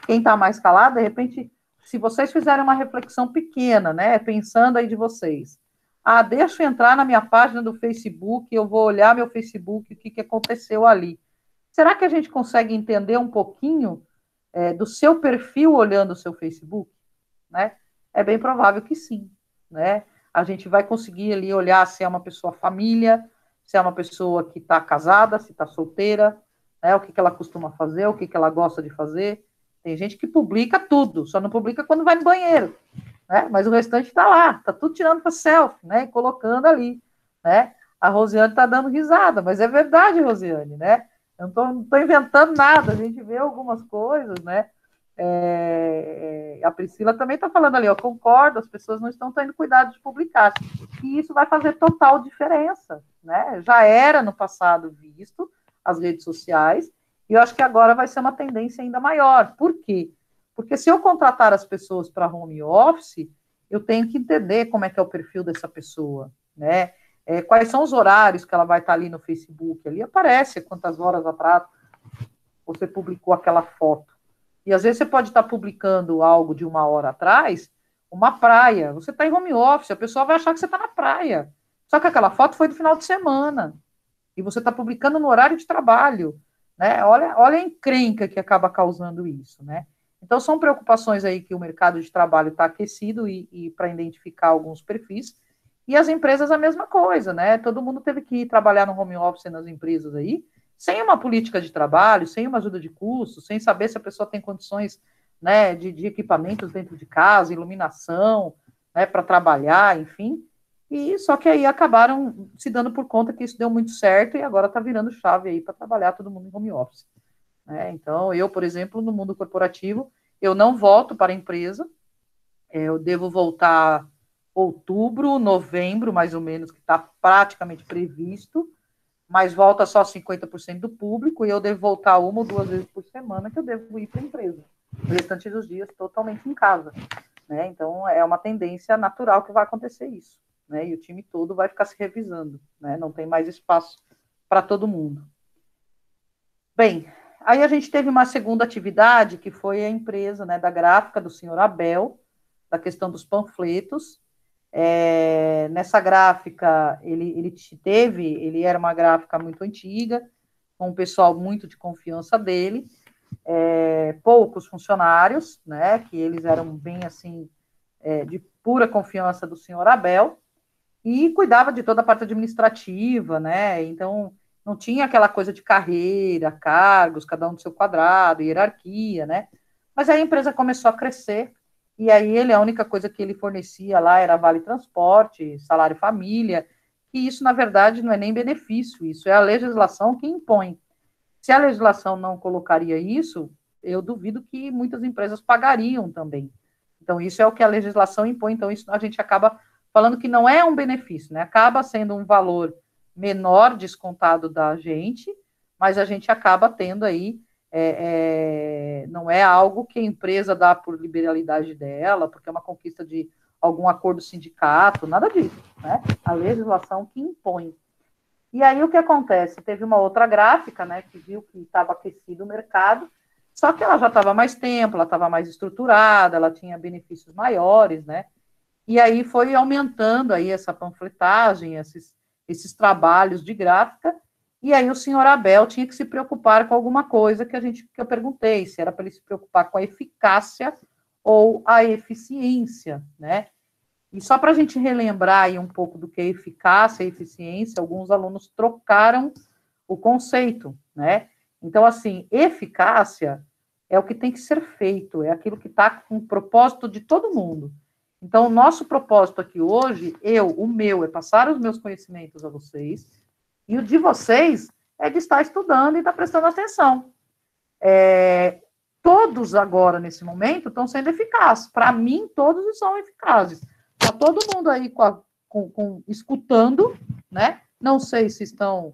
quem está mais calado, de repente, se vocês fizerem uma reflexão pequena, né, pensando aí de vocês, deixa eu entrar na minha página do Facebook, eu vou olhar meu Facebook, o que aconteceu ali. Será que a gente consegue entender um pouquinho do seu perfil olhando o seu Facebook? Né? É bem provável que sim, né? A gente vai conseguir ali olhar se é uma pessoa família, se é uma pessoa que está casada, se está solteira, né? O que ela costuma fazer, o que ela gosta de fazer. Tem gente que publica tudo, só não publica quando vai no banheiro, né? Mas o restante está lá, está tudo tirando para selfie, né? E colocando ali, né? A Rosiane está dando risada, mas é verdade, Rosiane, né? Eu não estou inventando nada, a gente vê algumas coisas, né? A Priscila também está falando ali, eu concordo, as pessoas não estão tendo cuidado de publicar, e isso vai fazer total diferença, né? Já era no passado visto, as redes sociais, e eu acho que agora vai ser uma tendência ainda maior. Por quê? Porque se eu contratar as pessoas para home office, eu tenho que entender como é que é o perfil dessa pessoa, né? Quais são os horários que ela vai estar ali no Facebook, ali aparece quantas horas atrás você publicou aquela foto. E às vezes você pode estar publicando algo de 1 hora atrás, uma praia. Você está em home office, a pessoa vai achar que você está na praia. Só que aquela foto foi do final de semana. E você está publicando no horário de trabalho. Né? Olha a encrenca que acaba causando isso. Né? Então, são preocupações aí que o mercado de trabalho está aquecido e para identificar alguns perfis. E as empresas a mesma coisa. Né? Todo mundo teve que ir trabalhar no home office nas empresas aí, sem uma política de trabalho, sem uma ajuda de custo, sem saber se a pessoa tem condições, né, de equipamentos dentro de casa, iluminação, né, para trabalhar, enfim. E só que aí acabaram se dando por conta que isso deu muito certo e agora está virando chave aí para trabalhar todo mundo em home office. Né? Então, eu, por exemplo, no mundo corporativo, eu não volto para a empresa, eu devo voltar outubro, novembro, mais ou menos, que está praticamente previsto. mas volta só 50% do público, e eu devo voltar 1 ou 2 vezes por semana, que eu devo ir para a empresa. O restante dos dias, totalmente em casa. Né? Então, é uma tendência natural que vai acontecer isso. Né? E o time todo vai ficar se revisando. Né? Não tem mais espaço para todo mundo. Bem, aí a gente teve uma segunda atividade, que foi a empresa, né, da gráfica do senhor Abel, da questão dos panfletos. Nessa gráfica, ele era uma gráfica muito antiga, com um pessoal muito de confiança dele, poucos funcionários, né, que eles eram bem assim, de pura confiança do senhor Abel, e cuidava de toda a parte administrativa, né, então não tinha aquela coisa de carreira, cargos, cada um do seu quadrado, hierarquia, né, mas aí a empresa começou a crescer, e aí a única coisa que ele fornecia lá era vale transporte, salário família, e isso, na verdade, não é nem benefício, isso é a legislação que impõe. Se a legislação não colocaria isso, eu duvido que muitas empresas pagariam também. Então, isso é o que a legislação impõe, então isso a gente acaba falando que não é um benefício, né? Acaba sendo um valor menor descontado da gente, mas a gente acaba tendo aí, não é algo que a empresa dá por liberalidade dela, porque é uma conquista de algum acordo sindicato, nada disso, né? A legislação que impõe. E aí o que acontece? Teve uma outra gráfica, né, que viu que estava aquecido o mercado, só que ela já estava mais tempo, ela estava mais estruturada, ela tinha benefícios maiores, né? E aí foi aumentando aí essa panfletagem, esses trabalhos de gráfica, e aí o senhor Abel tinha que se preocupar com alguma coisa que eu perguntei, se era para ele se preocupar com a eficácia ou a eficiência, né? E só para a gente relembrar aí um pouco do que é eficácia e eficiência, alguns alunos trocaram o conceito, né? Então, assim, eficácia é o que tem que ser feito, é aquilo que está com o propósito de todo mundo. Então, o nosso propósito aqui hoje, o meu, é passar os meus conhecimentos a vocês, e o de vocês é de estar estudando e estar prestando atenção. Todos agora, nesse momento, estão sendo eficazes. Para mim, todos são eficazes. Está todo mundo aí escutando, né? Não sei se estão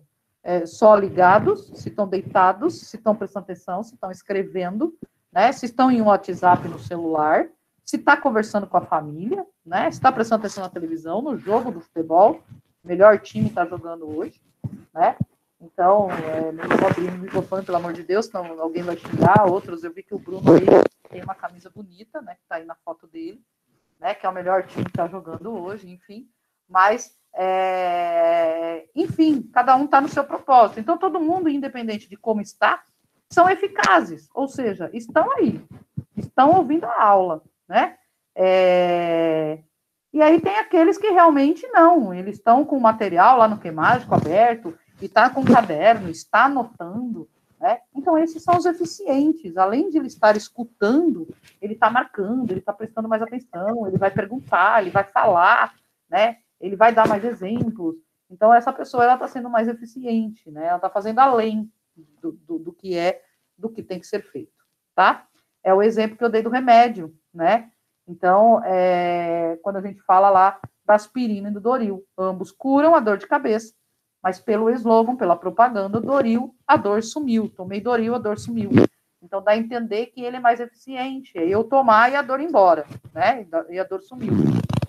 só ligados, se estão deitados, se estão prestando atenção, se estão escrevendo, né? Se estão em um WhatsApp no celular, se está conversando com a família, né? Se está prestando atenção na televisão, no jogo do futebol, o melhor time está jogando hoje, né? Então, não vou abrir o microfone, pelo amor de Deus, senão alguém vai xingar. Outros, eu vi que o Bruno aí tem uma camisa bonita, né? Que está aí na foto dele, né? Que é o melhor time que está jogando hoje, enfim. Mas, enfim, cada um está no seu propósito. Então, todo mundo, independente de como está, são eficazes, ou seja, estão aí, estão ouvindo a aula, né? E aí tem aqueles que realmente não, eles estão com o material lá no Queimágico aberto, e está com o caderno, está anotando, né? Então, esses são os eficientes. Além de ele estar escutando, ele está marcando, ele está prestando mais atenção, ele vai perguntar, ele vai falar, né? Ele vai dar mais exemplos. Então, essa pessoa ela está sendo mais eficiente, né? Ela está fazendo além do que tem que ser feito, tá? É o exemplo que eu dei do remédio, né? Então, quando a gente fala lá da aspirina e do Doril, ambos curam a dor de cabeça, mas pelo slogan, pela propaganda, Doril, a dor sumiu. Tomei Doril, a dor sumiu. Então, dá a entender que ele é mais eficiente. É eu tomar e a dor ir embora, né? E a dor sumiu.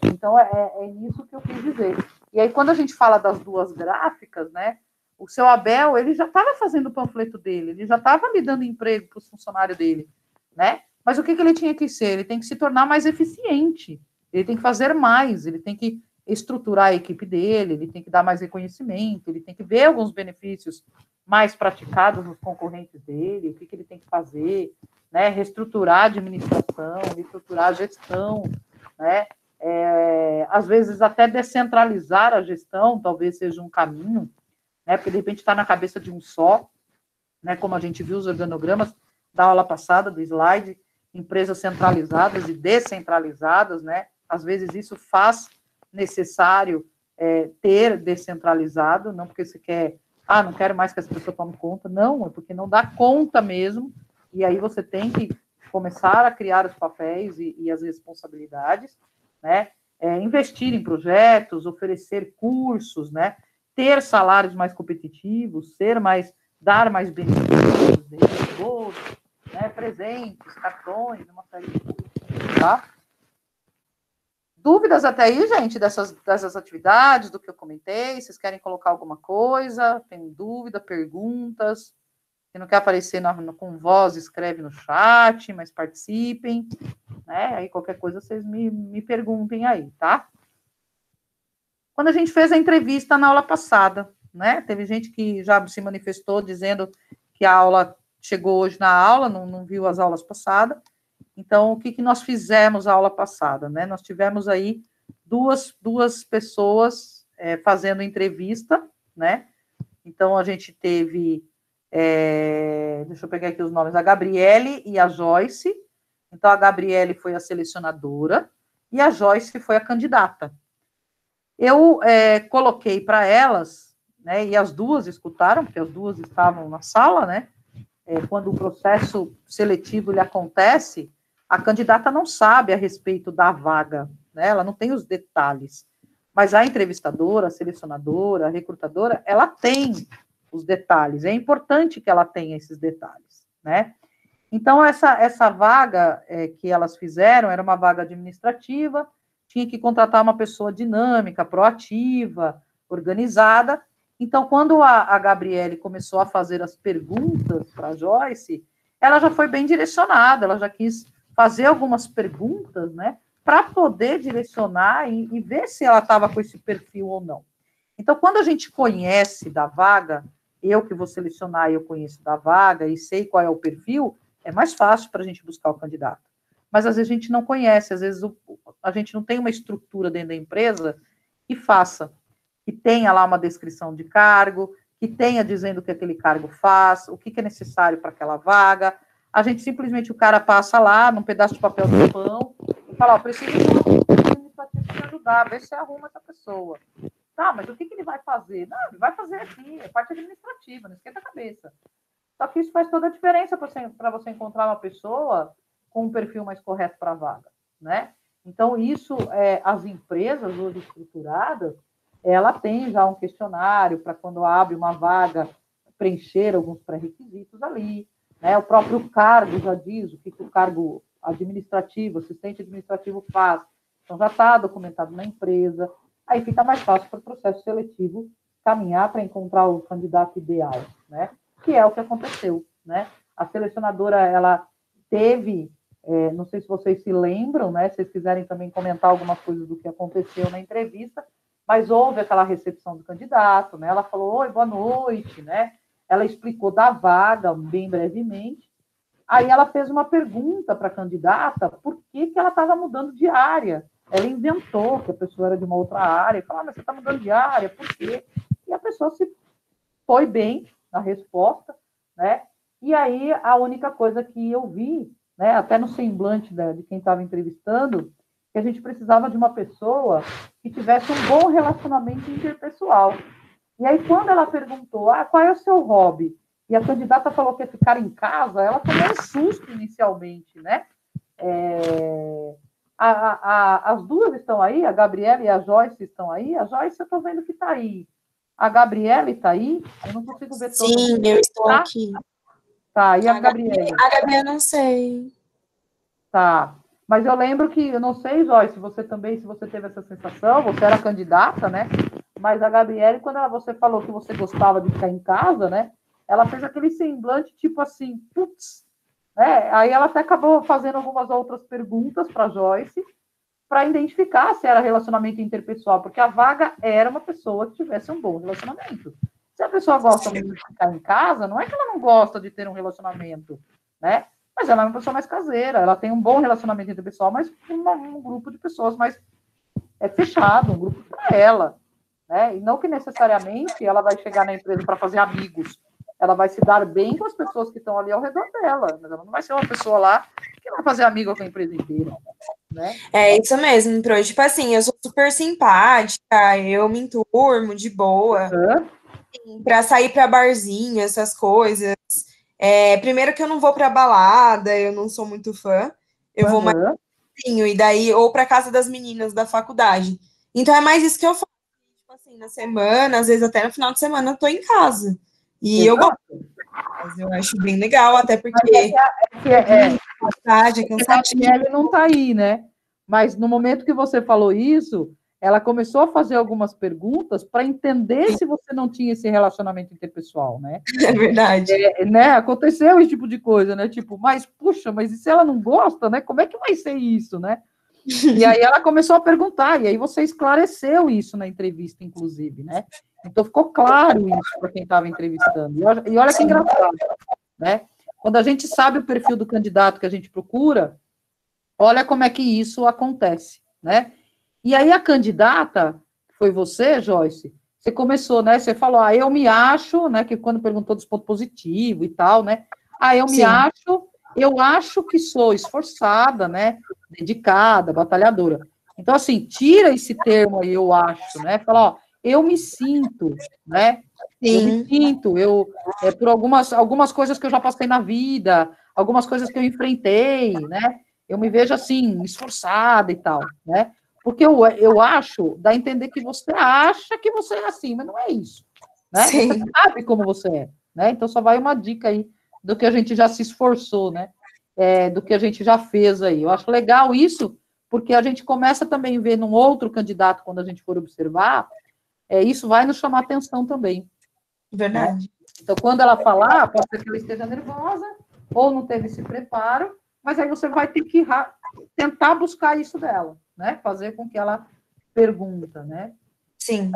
Então, é isso que eu quis dizer. E aí, quando a gente fala das duas gráficas, né? O seu Abel, ele já estava fazendo o panfleto dele, ele já estava lhe dando emprego para os funcionários dele, né? Mas o que ele tinha que ser? Ele tem que se tornar mais eficiente. Ele tem que fazer mais, ele tem que estruturar a equipe dele, ele tem que dar mais reconhecimento, ele tem que ver alguns benefícios mais praticados nos concorrentes dele, o que ele tem que fazer, né? Reestruturar a administração, reestruturar a gestão, né? Às vezes até descentralizar a gestão, talvez seja um caminho, né? Porque de repente está na cabeça de um só, né? Como a gente viu os organogramas da aula passada, do slide, empresas centralizadas e descentralizadas, né? Às vezes isso faz necessário ter descentralizado, não porque você quer, não quero mais que as pessoas tomem conta, não, é porque não dá conta mesmo, e aí você tem que começar a criar os papéis e as responsabilidades, né? Investir em projetos, oferecer cursos, né? ter salários mais competitivos, dar mais benefícios, bônus, né, presentes, cartões, uma série de coisas, tá? Dúvidas até aí, gente, dessas atividades, do que eu comentei? Vocês querem colocar alguma coisa? Tem dúvida, perguntas? Se não quer aparecer com voz, escreve no chat, mas participem, né? Aí qualquer coisa vocês me perguntem aí, tá? Quando a gente fez a entrevista na aula passada, né? Teve gente que já se manifestou dizendo que a aula chegou hoje na aula, não viu as aulas passadas. Então, o que nós fizemos na aula passada, né? Nós tivemos aí duas pessoas fazendo entrevista, né? Então, a gente teve, deixa eu pegar aqui os nomes, a Gabriele e a Joyce. Então, a Gabriele foi a selecionadora e a Joyce foi a candidata. Eu coloquei para elas, né? E as duas escutaram, porque as duas estavam na sala, né? Quando o processo seletivo lhe acontece, a candidata não sabe a respeito da vaga, né? Ela não tem os detalhes. Mas a entrevistadora, a selecionadora, a recrutadora, ela tem os detalhes. É importante que ela tenha esses detalhes, né? Então, essa vaga que elas fizeram era uma vaga administrativa, tinha que contratar uma pessoa dinâmica, proativa, organizada. Então, quando a Gabriele começou a fazer as perguntas para a Joyce, ela já foi bem direcionada, ela já quis fazer algumas perguntas, né, para poder direcionar e ver se ela estava com esse perfil ou não. Então, quando a gente conhece da vaga, eu que vou selecionar, eu conheço da vaga e sei qual é o perfil, é mais fácil para a gente buscar o candidato. Mas, às vezes, a gente não conhece, às vezes a gente não tem uma estrutura dentro da empresa que faça, que tenha lá uma descrição de cargo, que tenha dizendo o que aquele cargo faz, o que é necessário para aquela vaga. A gente simplesmente, o cara passa lá, num pedaço de papel de pão, e fala, preciso de um administrativo para me ajudar, ver se arruma essa pessoa. Tá, mas o que ele vai fazer? Não, ele vai fazer aqui, é parte administrativa, não esquenta a cabeça. Só que isso faz toda a diferença para você encontrar uma pessoa com um perfil mais correto para a vaga, né? Então, isso, as empresas hoje estruturadas, ela tem já um questionário para quando abre uma vaga, preencher alguns pré-requisitos ali, né? O próprio cargo já diz o que o cargo administrativo, assistente administrativo faz. Então, já está documentado na empresa. Aí fica mais fácil para o processo seletivo caminhar para encontrar o candidato ideal, né? Que é o que aconteceu, né? A selecionadora, ela teve, não sei se vocês se lembram, né? Se vocês quiserem também comentar algumas coisas do que aconteceu na entrevista, mas houve aquela recepção do candidato, né? Ela falou, oi, boa noite, né? Ela explicou da vaga bem brevemente. Aí ela fez uma pergunta para a candidata por que ela estava mudando de área. Ela inventou que a pessoa era de uma outra área, e falou, mas você está mudando de área, por quê? E a pessoa se foi bem na resposta, né? E aí a única coisa que eu vi, né, até no semblante de quem estava entrevistando, que a gente precisava de uma pessoa que tivesse um bom relacionamento interpessoal. E aí, quando ela perguntou, qual é o seu hobby? E a candidata falou que ia ficar em casa, ela tomou um susto inicialmente, né? As duas estão aí, a Gabriela e a Joyce estão aí. A Joyce eu estou vendo que está aí. A Gabriela está aí? Eu não consigo ver todo mundo. Sim, eu estou aqui. Tá, e a Gabriela? A Gabriela não sei. Tá. Mas eu lembro que, eu não sei, Joyce, se você teve essa sensação, você era candidata, né? Mas a Gabriela, quando você falou que você gostava de ficar em casa, né? Ela fez aquele semblante, tipo assim, putz, né? Aí ela até acabou fazendo algumas outras perguntas para a Joyce, para identificar se era relacionamento interpessoal, porque a vaga era uma pessoa que tivesse um bom relacionamento. Se a pessoa gosta muito de ficar em casa, não é que ela não gosta de ter um relacionamento, né? Mas ela é uma pessoa mais caseira, ela tem um bom relacionamento interpessoal, mas um grupo de pessoas mais fechado, um grupo para ela, né? E não que necessariamente ela vai chegar na empresa para fazer amigos, ela vai se dar bem com as pessoas que estão ali ao redor dela, mas ela não vai ser uma pessoa lá que vai fazer amigo com a empresa inteira, né? É isso mesmo, Pro. Tipo assim, eu sou super simpática, eu me enturmo de boa, para sair para barzinho, essas coisas. Primeiro que eu não vou para balada, eu não sou muito fã, eu vou mais e daí ou para casa das meninas da faculdade. Então é mais isso que eu faço. tipo assim, na semana, às vezes até no final de semana eu tô em casa. E eu gosto. Mas eu acho bem legal, até porque a Gabriele não tá aí, né? Mas no momento que você falou isso, ela começou a fazer algumas perguntas para entender se você não tinha esse relacionamento interpessoal, né? É verdade. Né? Aconteceu esse tipo de coisa, né? Tipo, mas, puxa, mas e se ela não gosta, né? Como é que vai ser isso, né? E aí ela começou a perguntar, e aí você esclareceu isso na entrevista, inclusive, né? Então ficou claro isso para quem estava entrevistando. E olha que engraçado, né? Quando a gente sabe o perfil do candidato que a gente procura, olha como é que isso acontece, né? E aí a candidata, que foi você, Joyce, você começou, né? Você falou, eu me acho, né? Que quando perguntou dos pontos positivos e tal, né? Eu me acho, eu acho que sou esforçada, né? Dedicada, batalhadora. Então, assim, tira esse termo aí, eu acho, né? Fala, eu me sinto, né? Sim. Eu me sinto, por algumas coisas que eu já passei na vida, algumas coisas que eu enfrentei, né? Eu me vejo assim, esforçada e tal, né? Porque eu acho, dá a entender que você acha que você é assim, mas não é isso, né? Sim. Você sabe como você é, né? Então só vai uma dica aí do que a gente já se esforçou, né? Do que a gente já fez aí. Eu acho legal isso, porque a gente começa também a ver num outro candidato, quando a gente for observar, isso vai nos chamar atenção também. Verdade. Né? Então, quando ela falar, pode ser que ela esteja nervosa, ou não teve esse preparo, mas aí você vai ter que tentar buscar isso dela, né? Fazer com que ela pergunta, né? Sim.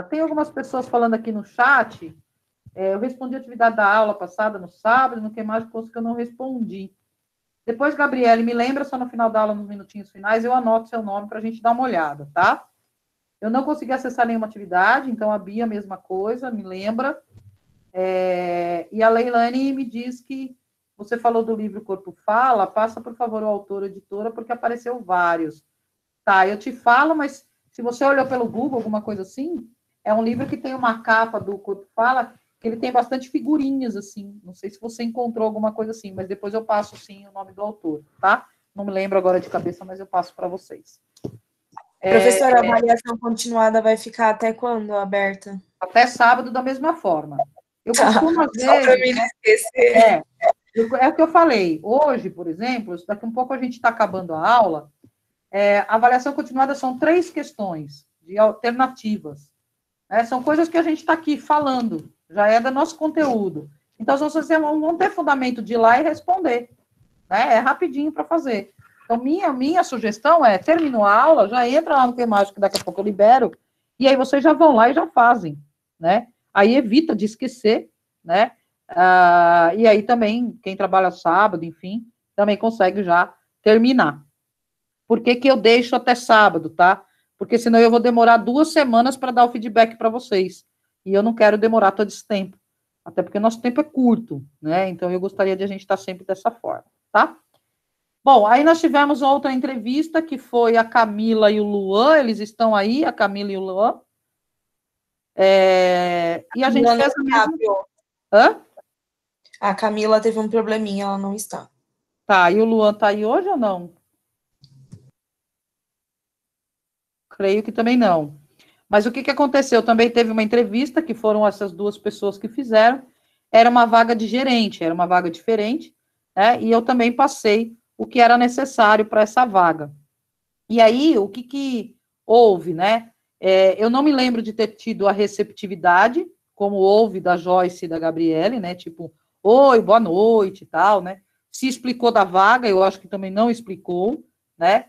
Tem algumas pessoas falando aqui no chat, eu respondi a atividade da aula passada no sábado, no que mais que eu não respondi. Depois, Gabriele, me lembra só no final da aula, nos minutinhos finais, eu anoto seu nome para a gente dar uma olhada, tá? Eu não consegui acessar nenhuma atividade, então a Bia, mesma coisa, me lembra. E a Leilane me diz que você falou do livro Corpo Fala, passa, por favor, o autor ou editora, porque apareceu vários. Tá, eu te falo, mas se você olhou pelo Google, alguma coisa assim, é um livro que tem uma capa do Corpo Fala, que ele tem bastante figurinhas, assim. Não sei se você encontrou alguma coisa assim, mas depois eu passo, sim, o nome do autor, tá? Não me lembro agora de cabeça, mas eu passo para vocês. Professora, a avaliação continuada vai ficar até quando aberta? Até sábado, da mesma forma. Eu costumo, às vezes... Só para mim não esquecer. É o que eu falei. Hoje, por exemplo, daqui a um pouco a gente está acabando a aula, a avaliação continuada são 3 questões de alternativas. Né? São coisas que a gente está aqui falando, já é do nosso conteúdo. Então, vocês vão ter fundamento de ir lá e responder. Né? É rapidinho para fazer. Então, minha sugestão é, terminou a aula, já entra lá no Temático, que daqui a pouco eu libero, e aí vocês já vão lá e já fazem. Né? Aí evita de esquecer, né? E aí também, quem trabalha sábado, enfim, também consegue já terminar. Por que eu deixo até sábado, tá? Porque senão eu vou demorar 2 semanas para dar o feedback para vocês. E eu não quero demorar todo esse tempo. Até porque nosso tempo é curto, né? Então eu gostaria de a gente estar sempre dessa forma, tá? Bom, aí nós tivemos outra entrevista que foi a Camila e o Luan, eles estão aí, a Camila e o Luan. E a gente fez a mesma... Hã? A Camila teve um probleminha, ela não está. Tá, e o Luan tá aí hoje ou não? Creio que também não. Mas o que aconteceu? Também teve uma entrevista, que foram essas 2 pessoas que fizeram, era uma vaga de gerente, era uma vaga diferente, né? E eu também passei o que era necessário para essa vaga. E aí, o que houve, né? Eu não me lembro de ter tido a receptividade, como houve da Joyce e da Gabriele, né? Tipo, oi, boa noite e tal, né? Se explicou da vaga, eu acho que também não explicou, né?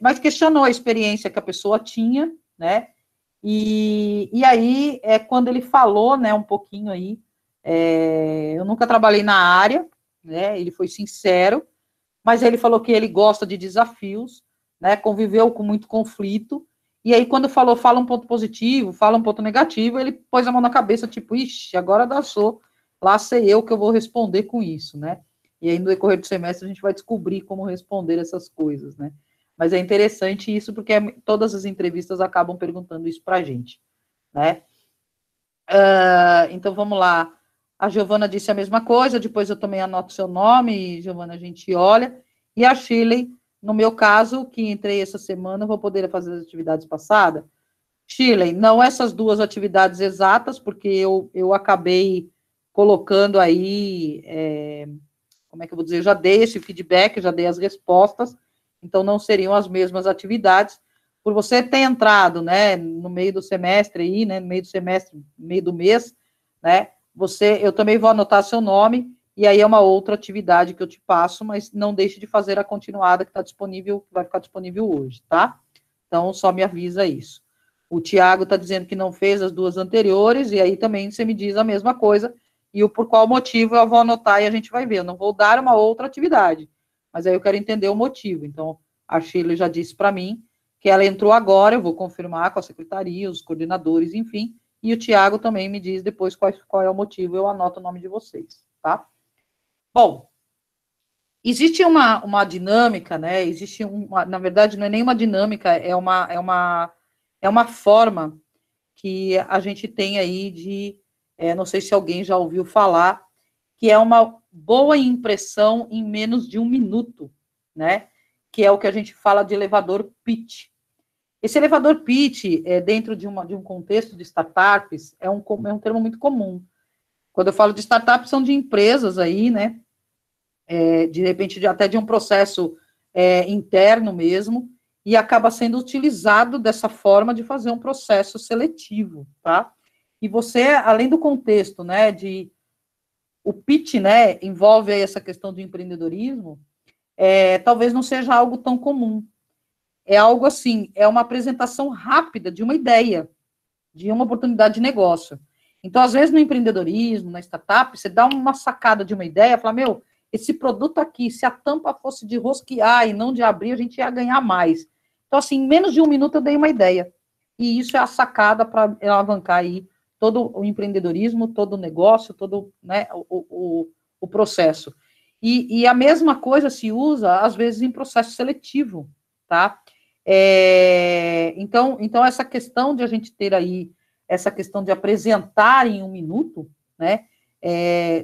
Mas questionou a experiência que a pessoa tinha, né? E aí, quando ele falou, né, um pouquinho aí, eu nunca trabalhei na área, né? Ele foi sincero, mas ele falou que ele gosta de desafios, né? Conviveu com muito conflito, e aí quando falou, fala um ponto positivo, fala um ponto negativo, ele pôs a mão na cabeça, tipo, ixi, agora dançou, lá sei eu que eu vou responder com isso, né? E aí no decorrer do semestre a gente vai descobrir como responder essas coisas, né? Mas é interessante isso, porque todas as entrevistas acabam perguntando isso para a gente, né? Então, vamos lá. A Giovana disse a mesma coisa, depois eu também anoto seu nome, Giovana, a gente olha. E a Shirley, no meu caso, que entrei essa semana, vou poder fazer as atividades passadas. Shirley, não essas duas atividades exatas, porque eu acabei colocando aí, como é que eu vou dizer, eu já dei esse feedback, já dei as respostas, então não seriam as mesmas atividades. Por você ter entrado, né, no meio do semestre aí, né, no meio do semestre, no meio do mês, né, eu também vou anotar seu nome, e aí é uma outra atividade que eu te passo, mas não deixe de fazer a continuada que está disponível, que vai ficar disponível hoje, tá? Então, só me avisa isso. O Tiago está dizendo que não fez as duas anteriores, e aí também você me diz a mesma coisa, e o por qual motivo eu vou anotar e a gente vai ver. Eu não vou dar uma outra atividade, mas aí eu quero entender o motivo. Então, a Shirley já disse para mim que ela entrou agora, eu vou confirmar com a secretaria, os coordenadores, enfim, e o Tiago também me diz depois qual é o motivo, eu anoto o nome de vocês, tá? Bom, existe uma dinâmica, né? Existe na verdade, não é nem uma dinâmica, é uma forma que a gente tem aí de, não sei se alguém já ouviu falar, que é uma boa impressão em menos de 1 minuto, né? Que é o que a gente fala de elevador pitch. Esse elevador pitch, dentro de um contexto de startups, é um termo muito comum. Quando eu falo de startups, são de empresas aí, né? De repente, até de um processo interno mesmo, e acaba sendo utilizado dessa forma de fazer um processo seletivo, tá? E você, além do contexto, né, o pitch, né, envolve aí essa questão do empreendedorismo, talvez não seja algo tão comum. É algo assim, é uma apresentação rápida de uma ideia, de uma oportunidade de negócio. Então, às vezes, no empreendedorismo, na startup, você dá uma sacada de uma ideia, fala, meu, esse produto aqui, se a tampa fosse de rosquear e não de abrir, a gente ia ganhar mais. Então, assim, em menos de 1 minuto eu dei uma ideia. E isso é a sacada para alavancar aí todo o empreendedorismo, todo o negócio, todo, né, o processo. E a mesma coisa se usa, às vezes, em processo seletivo, tá? Então, essa questão de a gente ter aí, essa questão de apresentar em 1 minuto, né?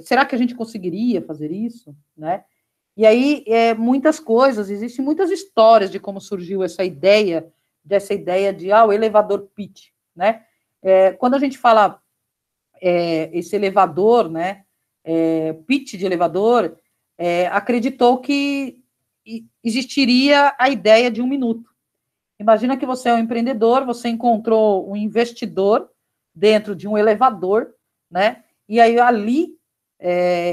Será que a gente conseguiria fazer isso, né? E aí, muitas coisas, existem muitas histórias de como surgiu essa ideia de, o elevador pitch, né? Quando a gente fala esse elevador, né? Pitch de elevador, acreditou que existiria a ideia de 1 minuto. Imagina que você é um empreendedor, você encontrou um investidor dentro de um elevador, né? E aí ali,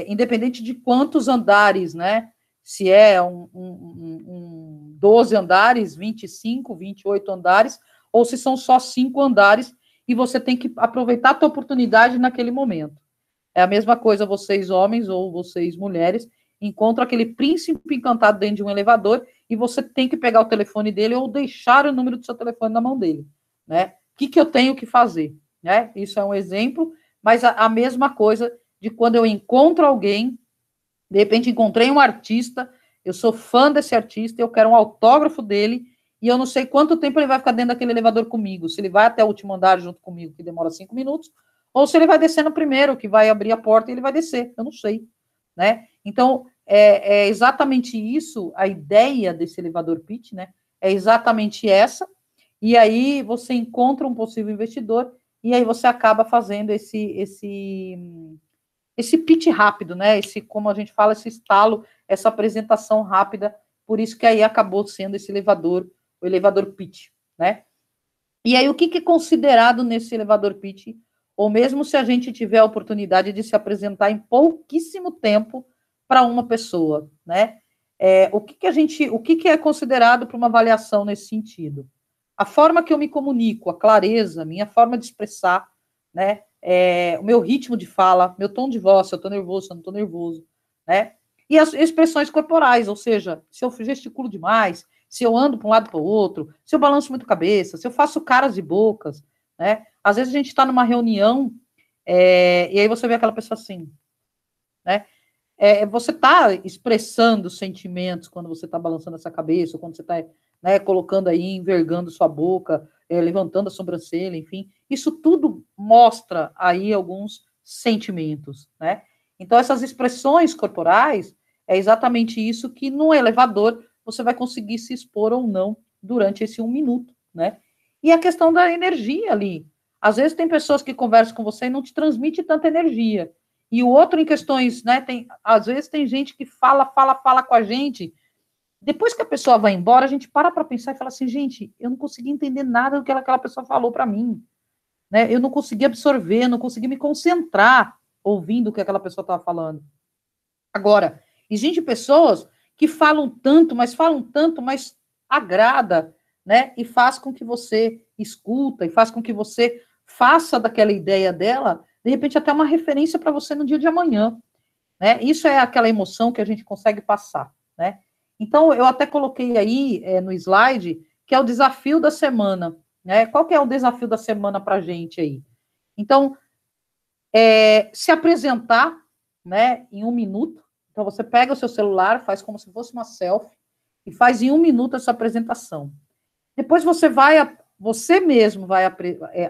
independente de quantos andares, né? Se é 12 andares, 25, 28 andares, ou se são só 5 andares, e você tem que aproveitar a tua oportunidade naquele momento. É a mesma coisa vocês homens ou vocês mulheres, encontram aquele príncipe encantado dentro de um elevador e você tem que pegar o telefone dele ou deixar o número do seu telefone na mão dele, né? O que eu tenho que fazer, né? Isso é um exemplo, mas a mesma coisa de quando eu encontro alguém, de repente encontrei um artista, eu sou fã desse artista, eu quero um autógrafo dele e eu não sei quanto tempo ele vai ficar dentro daquele elevador comigo, se ele vai até o último andar junto comigo, que demora 5 minutos, ou se ele vai descer no primeiro, que vai abrir a porta e ele vai descer, eu não sei, né? Então, é exatamente isso, a ideia desse elevador pitch, né? É exatamente essa, e aí você encontra um possível investidor, e aí você acaba fazendo esse pitch rápido, né? Como a gente fala, esse estalo, essa apresentação rápida, por isso que aí acabou sendo esse elevador, o elevador pitch, né? E aí, o que é considerado nesse elevador pitch? Ou mesmo se a gente tiver a oportunidade de se apresentar em pouquíssimo tempo para uma pessoa, né? O que é considerado para uma avaliação nesse sentido? A forma que eu me comunico, a clareza, minha forma de expressar, né? O meu ritmo de fala, meu tom de voz, se eu estou nervoso, se eu não estou nervoso, né? E as expressões corporais, ou seja, se eu gesticulo demais, se eu ando para um lado para o outro, se eu balanço muito a cabeça, se eu faço caras e bocas, né? Às vezes a gente está numa reunião e aí você vê aquela pessoa assim, né? Você está expressando sentimentos quando você está balançando essa cabeça, quando você está, né, colocando aí, envergando sua boca, levantando a sobrancelha, enfim. Isso tudo mostra aí alguns sentimentos, né? Então, essas expressões corporais é exatamente isso que no elevador você vai conseguir se expor ou não durante esse 1 minuto, né? E a questão da energia ali. Às vezes tem pessoas que conversam com você e não te transmite tanta energia. E o outro em questões, né, às vezes tem gente que fala com a gente. Depois que a pessoa vai embora, a gente para pensar e fala assim, gente, eu não consegui entender nada do que aquela pessoa falou para mim. Né? Eu não consegui absorver, não consegui me concentrar ouvindo o que aquela pessoa estava falando. Agora, existem pessoas que falam tanto, mas agrada, né? E faz com que você escuta, e faz com que você faça daquela ideia dela, de repente, até uma referência para você no dia de amanhã. Né? Isso é aquela emoção que a gente consegue passar. Né? Então, eu até coloquei aí no slide, que é o desafio da semana. Né? Qual que é o desafio da semana para a gente aí? Então, se apresentar, né, em 1 minuto. Então, você pega o seu celular, faz como se fosse uma selfie, e faz em 1 minuto essa apresentação. Depois você mesmo vai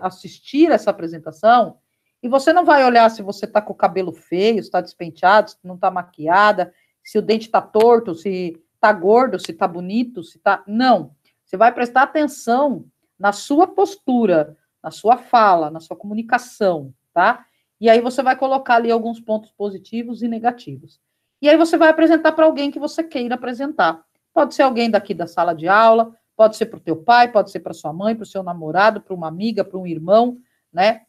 assistir essa apresentação, e você não vai olhar se você está com o cabelo feio, se está despenteado, se não está maquiada, se o dente está torto, se está gordo, se está bonito, se está... Não. Você vai prestar atenção na sua postura, na sua fala, na sua comunicação, tá? E aí você vai colocar ali alguns pontos positivos e negativos. E aí você vai apresentar para alguém que você queira apresentar. Pode ser alguém daqui da sala de aula, pode ser para o teu pai, pode ser para sua mãe, para o seu namorado, para uma amiga, para um irmão, né?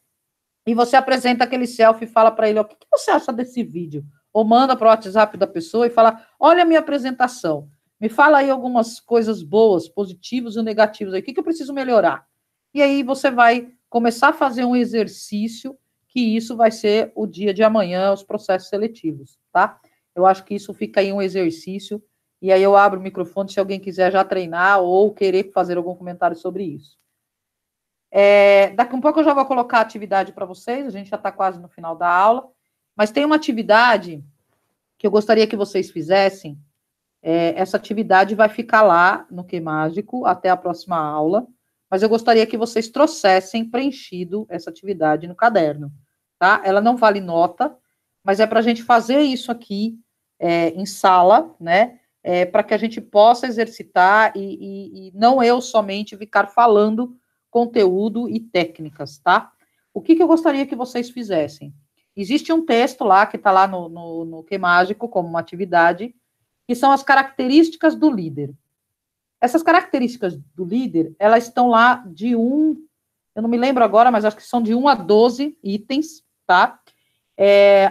E você apresenta aquele selfie e fala para ele, o que você acha desse vídeo? Ou manda para o WhatsApp da pessoa e fala, olha a minha apresentação, me fala aí algumas coisas boas, positivos e negativos, aí, o que eu preciso melhorar? E aí você vai começar a fazer um exercício, que isso vai ser o dia de amanhã, os processos seletivos, tá? Eu acho que isso fica aí um exercício, e aí eu abro o microfone se alguém quiser já treinar ou querer fazer algum comentário sobre isso. Daqui um pouco eu já vou colocar a atividade para vocês, a gente já está quase no final da aula, mas tem uma atividade que eu gostaria que vocês fizessem. Essa atividade vai ficar lá no Que Mágico até a próxima aula, mas eu gostaria que vocês trouxessem preenchido essa atividade no caderno, tá? Ela não vale nota, mas é para a gente fazer isso aqui em sala, né? Para que a gente possa exercitar e não eu somente ficar falando conteúdo e técnicas, tá? O que eu gostaria que vocês fizessem? Existe um texto lá, que está lá no Que Mágico, como uma atividade, que são as características do líder. Essas características do líder, elas estão lá eu não me lembro agora, mas acho que são de 1 a 12 itens, tá?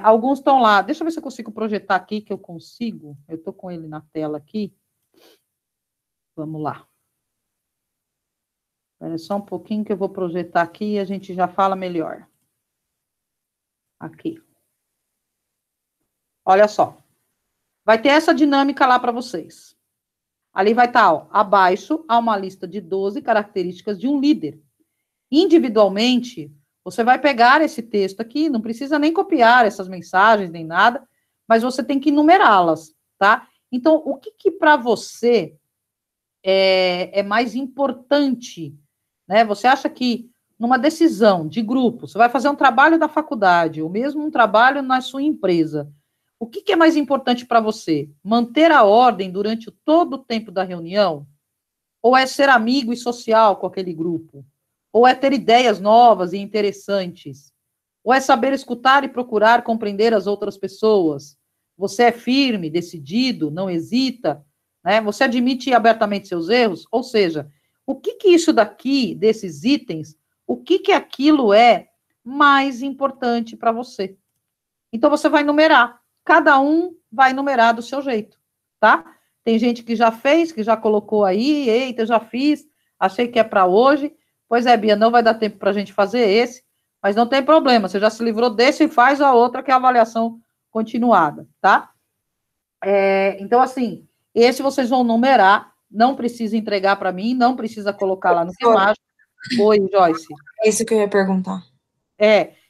Alguns estão lá, deixa eu ver se eu consigo projetar aqui, que eu consigo, eu estou com ele na tela aqui. Vamos lá. Espera só um pouquinho que eu vou projetar aqui e a gente já fala melhor. Aqui. Olha só. Vai ter essa dinâmica lá para vocês. Ali vai estar, ó, abaixo, há uma lista de 12 características de um líder. Individualmente, você vai pegar esse texto aqui, não precisa nem copiar essas mensagens, nem nada, mas você tem que numerá-las, tá? Então, o que para você é mais importante, né? Você acha que numa decisão de grupo, você vai fazer um trabalho da faculdade, ou mesmo um trabalho na sua empresa, o que é mais importante para você? Manter a ordem durante todo o tempo da reunião? Ou é ser amigo e social com aquele grupo? Ou é ter ideias novas e interessantes? Ou é saber escutar e procurar compreender as outras pessoas? Você é firme, decidido, não hesita, né? Você admite abertamente seus erros? Ou seja, o que isso daqui, desses itens, o que aquilo é mais importante para você? Então, você vai numerar. Cada um vai numerar do seu jeito, tá? Tem gente que já fez, que já colocou aí, eita, eu já fiz, achei que é para hoje. Pois é, Bia, não vai dar tempo para a gente fazer esse, mas não tem problema, você já se livrou desse e faz a outra, que é a avaliação continuada, tá? Então, assim, esse vocês vão numerar, não precisa entregar para mim, não precisa colocar lá no Que Mágico. Oi, Joyce. É isso que eu ia perguntar.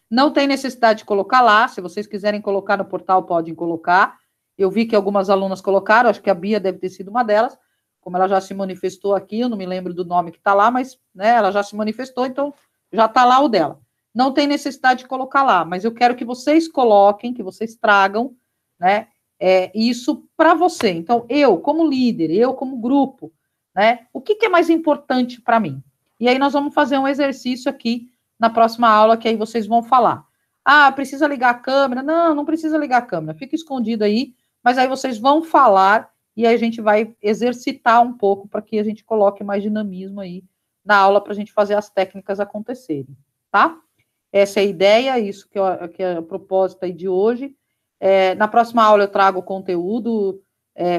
Não tem necessidade de colocar lá, se vocês quiserem colocar no portal, podem colocar. Eu vi que algumas alunas colocaram, acho que a Bia deve ter sido uma delas, como ela já se manifestou aqui, eu não me lembro do nome que está lá, mas né, ela já se manifestou, então já está lá o dela. Não tem necessidade de colocar lá, mas eu quero que vocês coloquem, que vocês tragam, né, isso para você. Então, eu como líder, eu como grupo, né, o que é mais importante para mim? E aí nós vamos fazer um exercício aqui na próxima aula, que aí vocês vão falar. Ah, precisa ligar a câmera? Não, não precisa ligar a câmera, fica escondido aí, mas aí vocês vão falar e aí a gente vai exercitar um pouco para que a gente coloque mais dinamismo aí na aula para a gente fazer as técnicas acontecerem, tá? Essa é a ideia, isso que é a propósito aí de hoje. Na próxima aula eu trago o conteúdo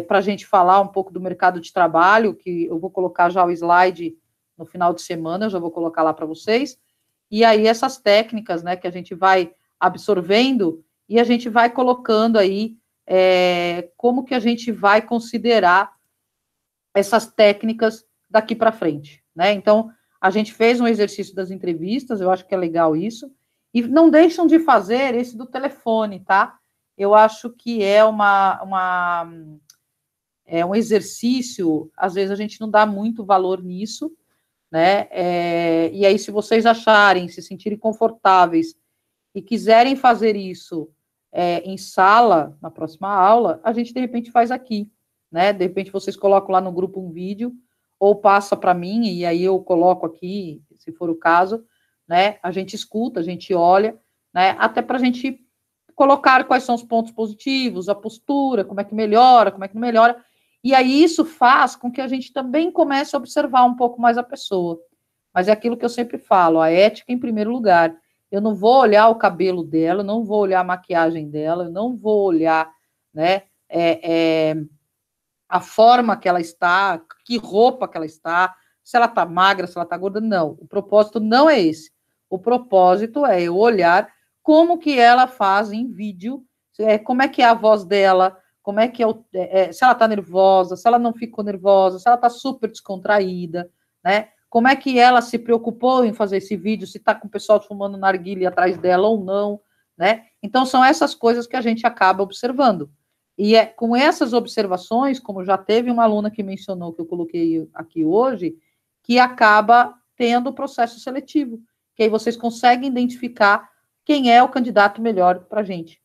para a gente falar um pouco do mercado de trabalho, que eu vou colocar já o slide no final de semana, eu já vou colocar lá para vocês. E aí essas técnicas, né, que a gente vai absorvendo e a gente vai colocando aí como que a gente vai considerar essas técnicas daqui para frente, né? Então, a gente fez um exercício das entrevistas, eu acho que é legal isso, e não deixam de fazer esse do telefone, tá? Eu acho que é um exercício, às vezes a gente não dá muito valor nisso, né? E aí, se vocês acharem, se sentirem confortáveis e quiserem fazer isso em sala, na próxima aula, a gente, de repente, faz aqui, né? De repente, vocês colocam lá no grupo um vídeo, ou passa para mim, e aí eu coloco aqui, se for o caso, né? A gente escuta, a gente olha, né? Até para a gente colocar quais são os pontos positivos, a postura, como é que melhora, como é que não melhora, e aí isso faz com que a gente também comece a observar um pouco mais a pessoa. Mas é aquilo que eu sempre falo, a ética em primeiro lugar. Eu não vou olhar o cabelo dela, não vou olhar a maquiagem dela, eu não vou olhar, né, a forma que ela está, que roupa que ela está, se ela está magra, se ela está gorda, não. O propósito não é esse. O propósito é eu olhar como que ela faz em vídeo, como é que é a voz dela, como é que se ela está nervosa, se ela não ficou nervosa, se ela está super descontraída, né? Como é que ela se preocupou em fazer esse vídeo, se está com o pessoal fumando narguilé atrás dela ou não, né? Então, são essas coisas que a gente acaba observando. E com essas observações, como já teve uma aluna que mencionou, que eu coloquei aqui hoje, que acaba tendo o processo seletivo, que aí vocês conseguem identificar quem é o candidato melhor para a gente.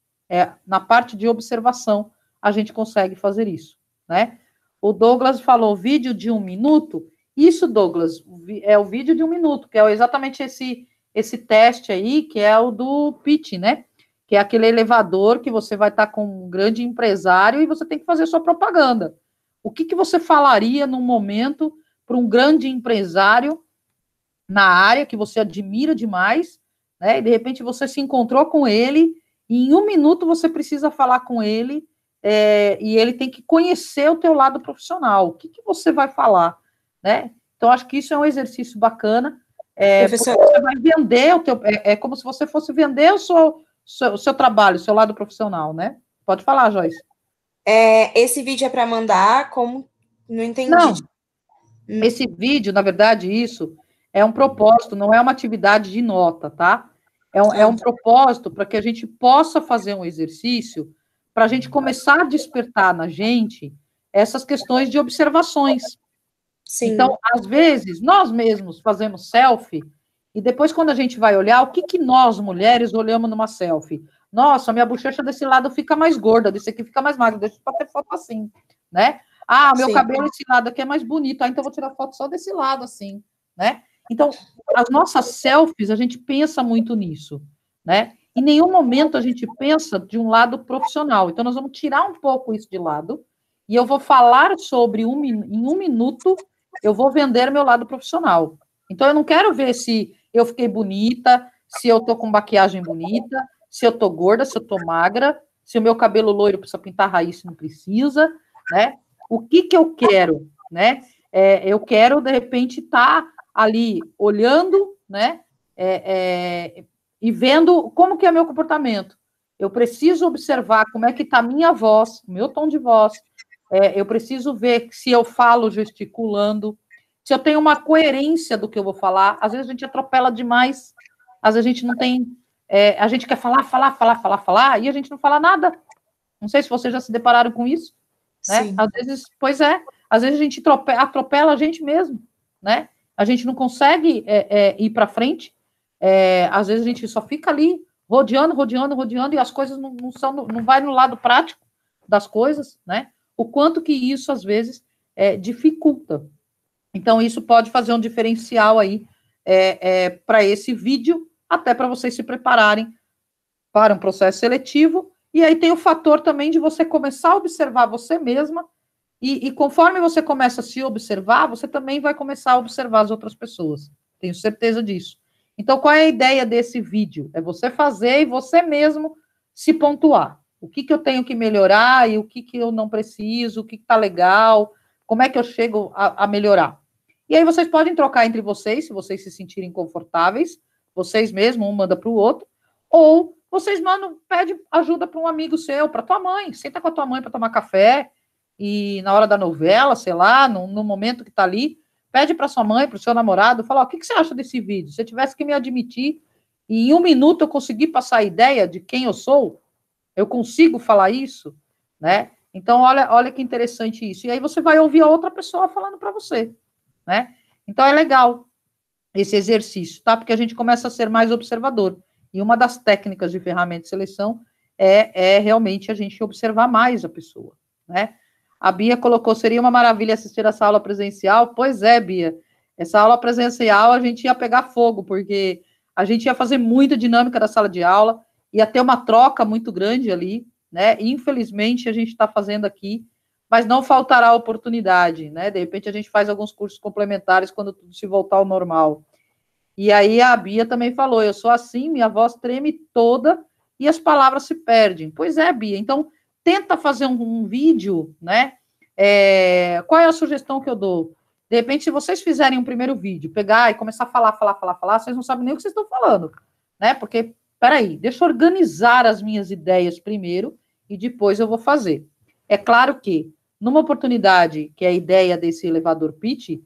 Na parte de observação, a gente consegue fazer isso, né? O Douglas falou vídeo de 1 minuto. Isso, Douglas, é o vídeo de 1 minuto, que é exatamente esse teste aí, que é o do pitch, né? Que é aquele elevador que você vai estar com um grande empresário e você tem que fazer sua propaganda. O que você falaria num momento para um grande empresário na área que você admira demais, né? E de repente você se encontrou com ele e em 1 minuto você precisa falar com ele e ele tem que conhecer o teu lado profissional. O que você vai falar, né? Então, acho que isso é um exercício bacana. Professor, você vai vender o teu... É como se você fosse vender o seu trabalho, o seu lado profissional, né? Pode falar, Joyce. Esse vídeo é para mandar? Como? Não entendi. Não. Esse vídeo, na verdade, isso é um propósito, não é uma atividade de nota, tá? É um propósito para que a gente possa fazer um exercício para a gente começar a despertar na gente essas questões de observações. Sim. Então, às vezes, nós mesmos fazemos selfie e depois, quando a gente vai olhar, o que nós, mulheres, olhamos numa selfie? Nossa, minha bochecha desse lado fica mais gorda, desse aqui fica mais magra, deixa eu ter foto assim, né? Ah, meu cabelo esse lado aqui é mais bonito, então eu vou tirar foto só desse lado, assim, né? Então, as nossas selfies, a gente pensa muito nisso, né? Em nenhum momento a gente pensa de um lado profissional. Então, nós vamos tirar um pouco isso de lado e eu vou falar sobre, em 1 minuto, eu vou vender meu lado profissional. Então, eu não quero ver se eu fiquei bonita, se eu tô com maquiagem bonita, se eu tô gorda, se eu tô magra, se o meu cabelo loiro precisa pintar raiz, se não precisa, né? O que eu quero, né? Eu quero, de repente, estar ali olhando, né? E vendo como que é meu comportamento. Eu preciso observar como é que está a minha voz, o meu tom de voz. Eu preciso ver se eu falo gesticulando, se eu tenho uma coerência do que eu vou falar. Às vezes a gente atropela demais, às vezes a gente não tem... a gente quer falar, e a gente não fala nada. Não sei se vocês já se depararam com isso. Né? Às vezes, às vezes a gente atropela a gente mesmo, né? A gente não consegue ir para frente, às vezes a gente só fica ali rodeando, e as coisas não vai no lado prático das coisas, né? O quanto que isso, às vezes, dificulta. Então, isso pode fazer um diferencial aí para esse vídeo, até para vocês se prepararem para um processo seletivo. E aí tem o fator também de você começar a observar você mesma, e conforme você começa a se observar, você também vai começar a observar as outras pessoas. Tenho certeza disso. Então, qual é a ideia desse vídeo? É você fazer e você mesmo se pontuar. O que eu tenho que melhorar e o que eu não preciso, o que está legal, como é que eu chego a melhorar. E aí vocês podem trocar entre vocês, se vocês se sentirem confortáveis, vocês mesmos, um manda para o outro, ou vocês mandam, pede ajuda para um amigo seu, para tua mãe, senta com a tua mãe para tomar café, e na hora da novela, sei lá, no momento que está ali, pede para sua mãe, para o seu namorado, fala, o que você acha desse vídeo? Se eu tivesse que me admitir, e em 1 minuto eu conseguir passar a ideia de quem eu sou, eu consigo falar isso, né? Então, olha que interessante isso. E aí você vai ouvir a outra pessoa falando para você, né? Então, é legal esse exercício, tá? Porque a gente começa a ser mais observador. E uma das técnicas de ferramenta de seleção é realmente a gente observar mais a pessoa, né? A Bia colocou, seria uma maravilha assistir essa aula presencial. Pois é, Bia. Essa aula presencial a gente ia pegar fogo, porque a gente ia fazer muita dinâmica da sala de aula, ia ter uma troca muito grande ali, né? Infelizmente, a gente está fazendo aqui, mas não faltará oportunidade, né? De repente, a gente faz alguns cursos complementares quando tudo se voltar ao normal. E aí a Bia também falou, eu sou assim, minha voz treme toda e as palavras se perdem. Pois é, Bia, então tenta fazer um vídeo, né? Qual é a sugestão que eu dou? De repente, se vocês fizerem um primeiro vídeo, pegar e começar a falar, vocês não sabem nem o que vocês estão falando, né? Porque, peraí, deixa eu organizar as minhas ideias primeiro e depois eu vou fazer. É claro que, numa oportunidade, que é a ideia desse elevador pitch,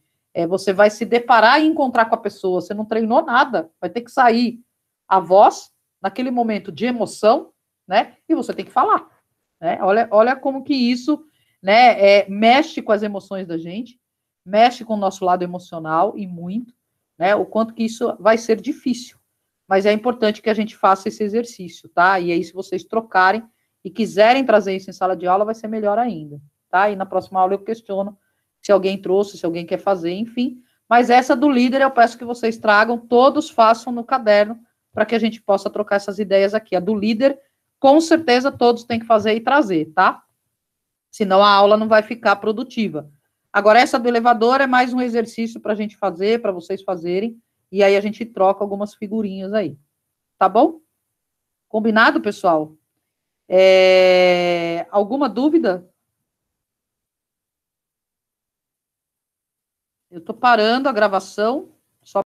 você vai se deparar e encontrar com a pessoa, você não treinou nada, vai ter que sair a voz, naquele momento de emoção, né? E você tem que falar. Né? Olha como que isso, né, mexe com as emoções da gente, mexe com o nosso lado emocional e muito, né? O quanto que isso vai ser difícil. Mas é importante que a gente faça esse exercício, tá? E aí, se vocês trocarem e quiserem trazer isso em sala de aula, vai ser melhor ainda, tá? E na próxima aula eu questiono se alguém trouxe, se alguém quer fazer, enfim. Mas essa do líder eu peço que vocês tragam, todos façam no caderno, para que a gente possa trocar essas ideias aqui. A do líder, com certeza, todos têm que fazer e trazer, tá? Senão a aula não vai ficar produtiva. Agora, essa do elevador é mais um exercício para a gente fazer, para vocês fazerem, e aí a gente troca algumas figurinhas aí. Tá bom? Combinado, pessoal? Alguma dúvida? Eu estou parando a gravação.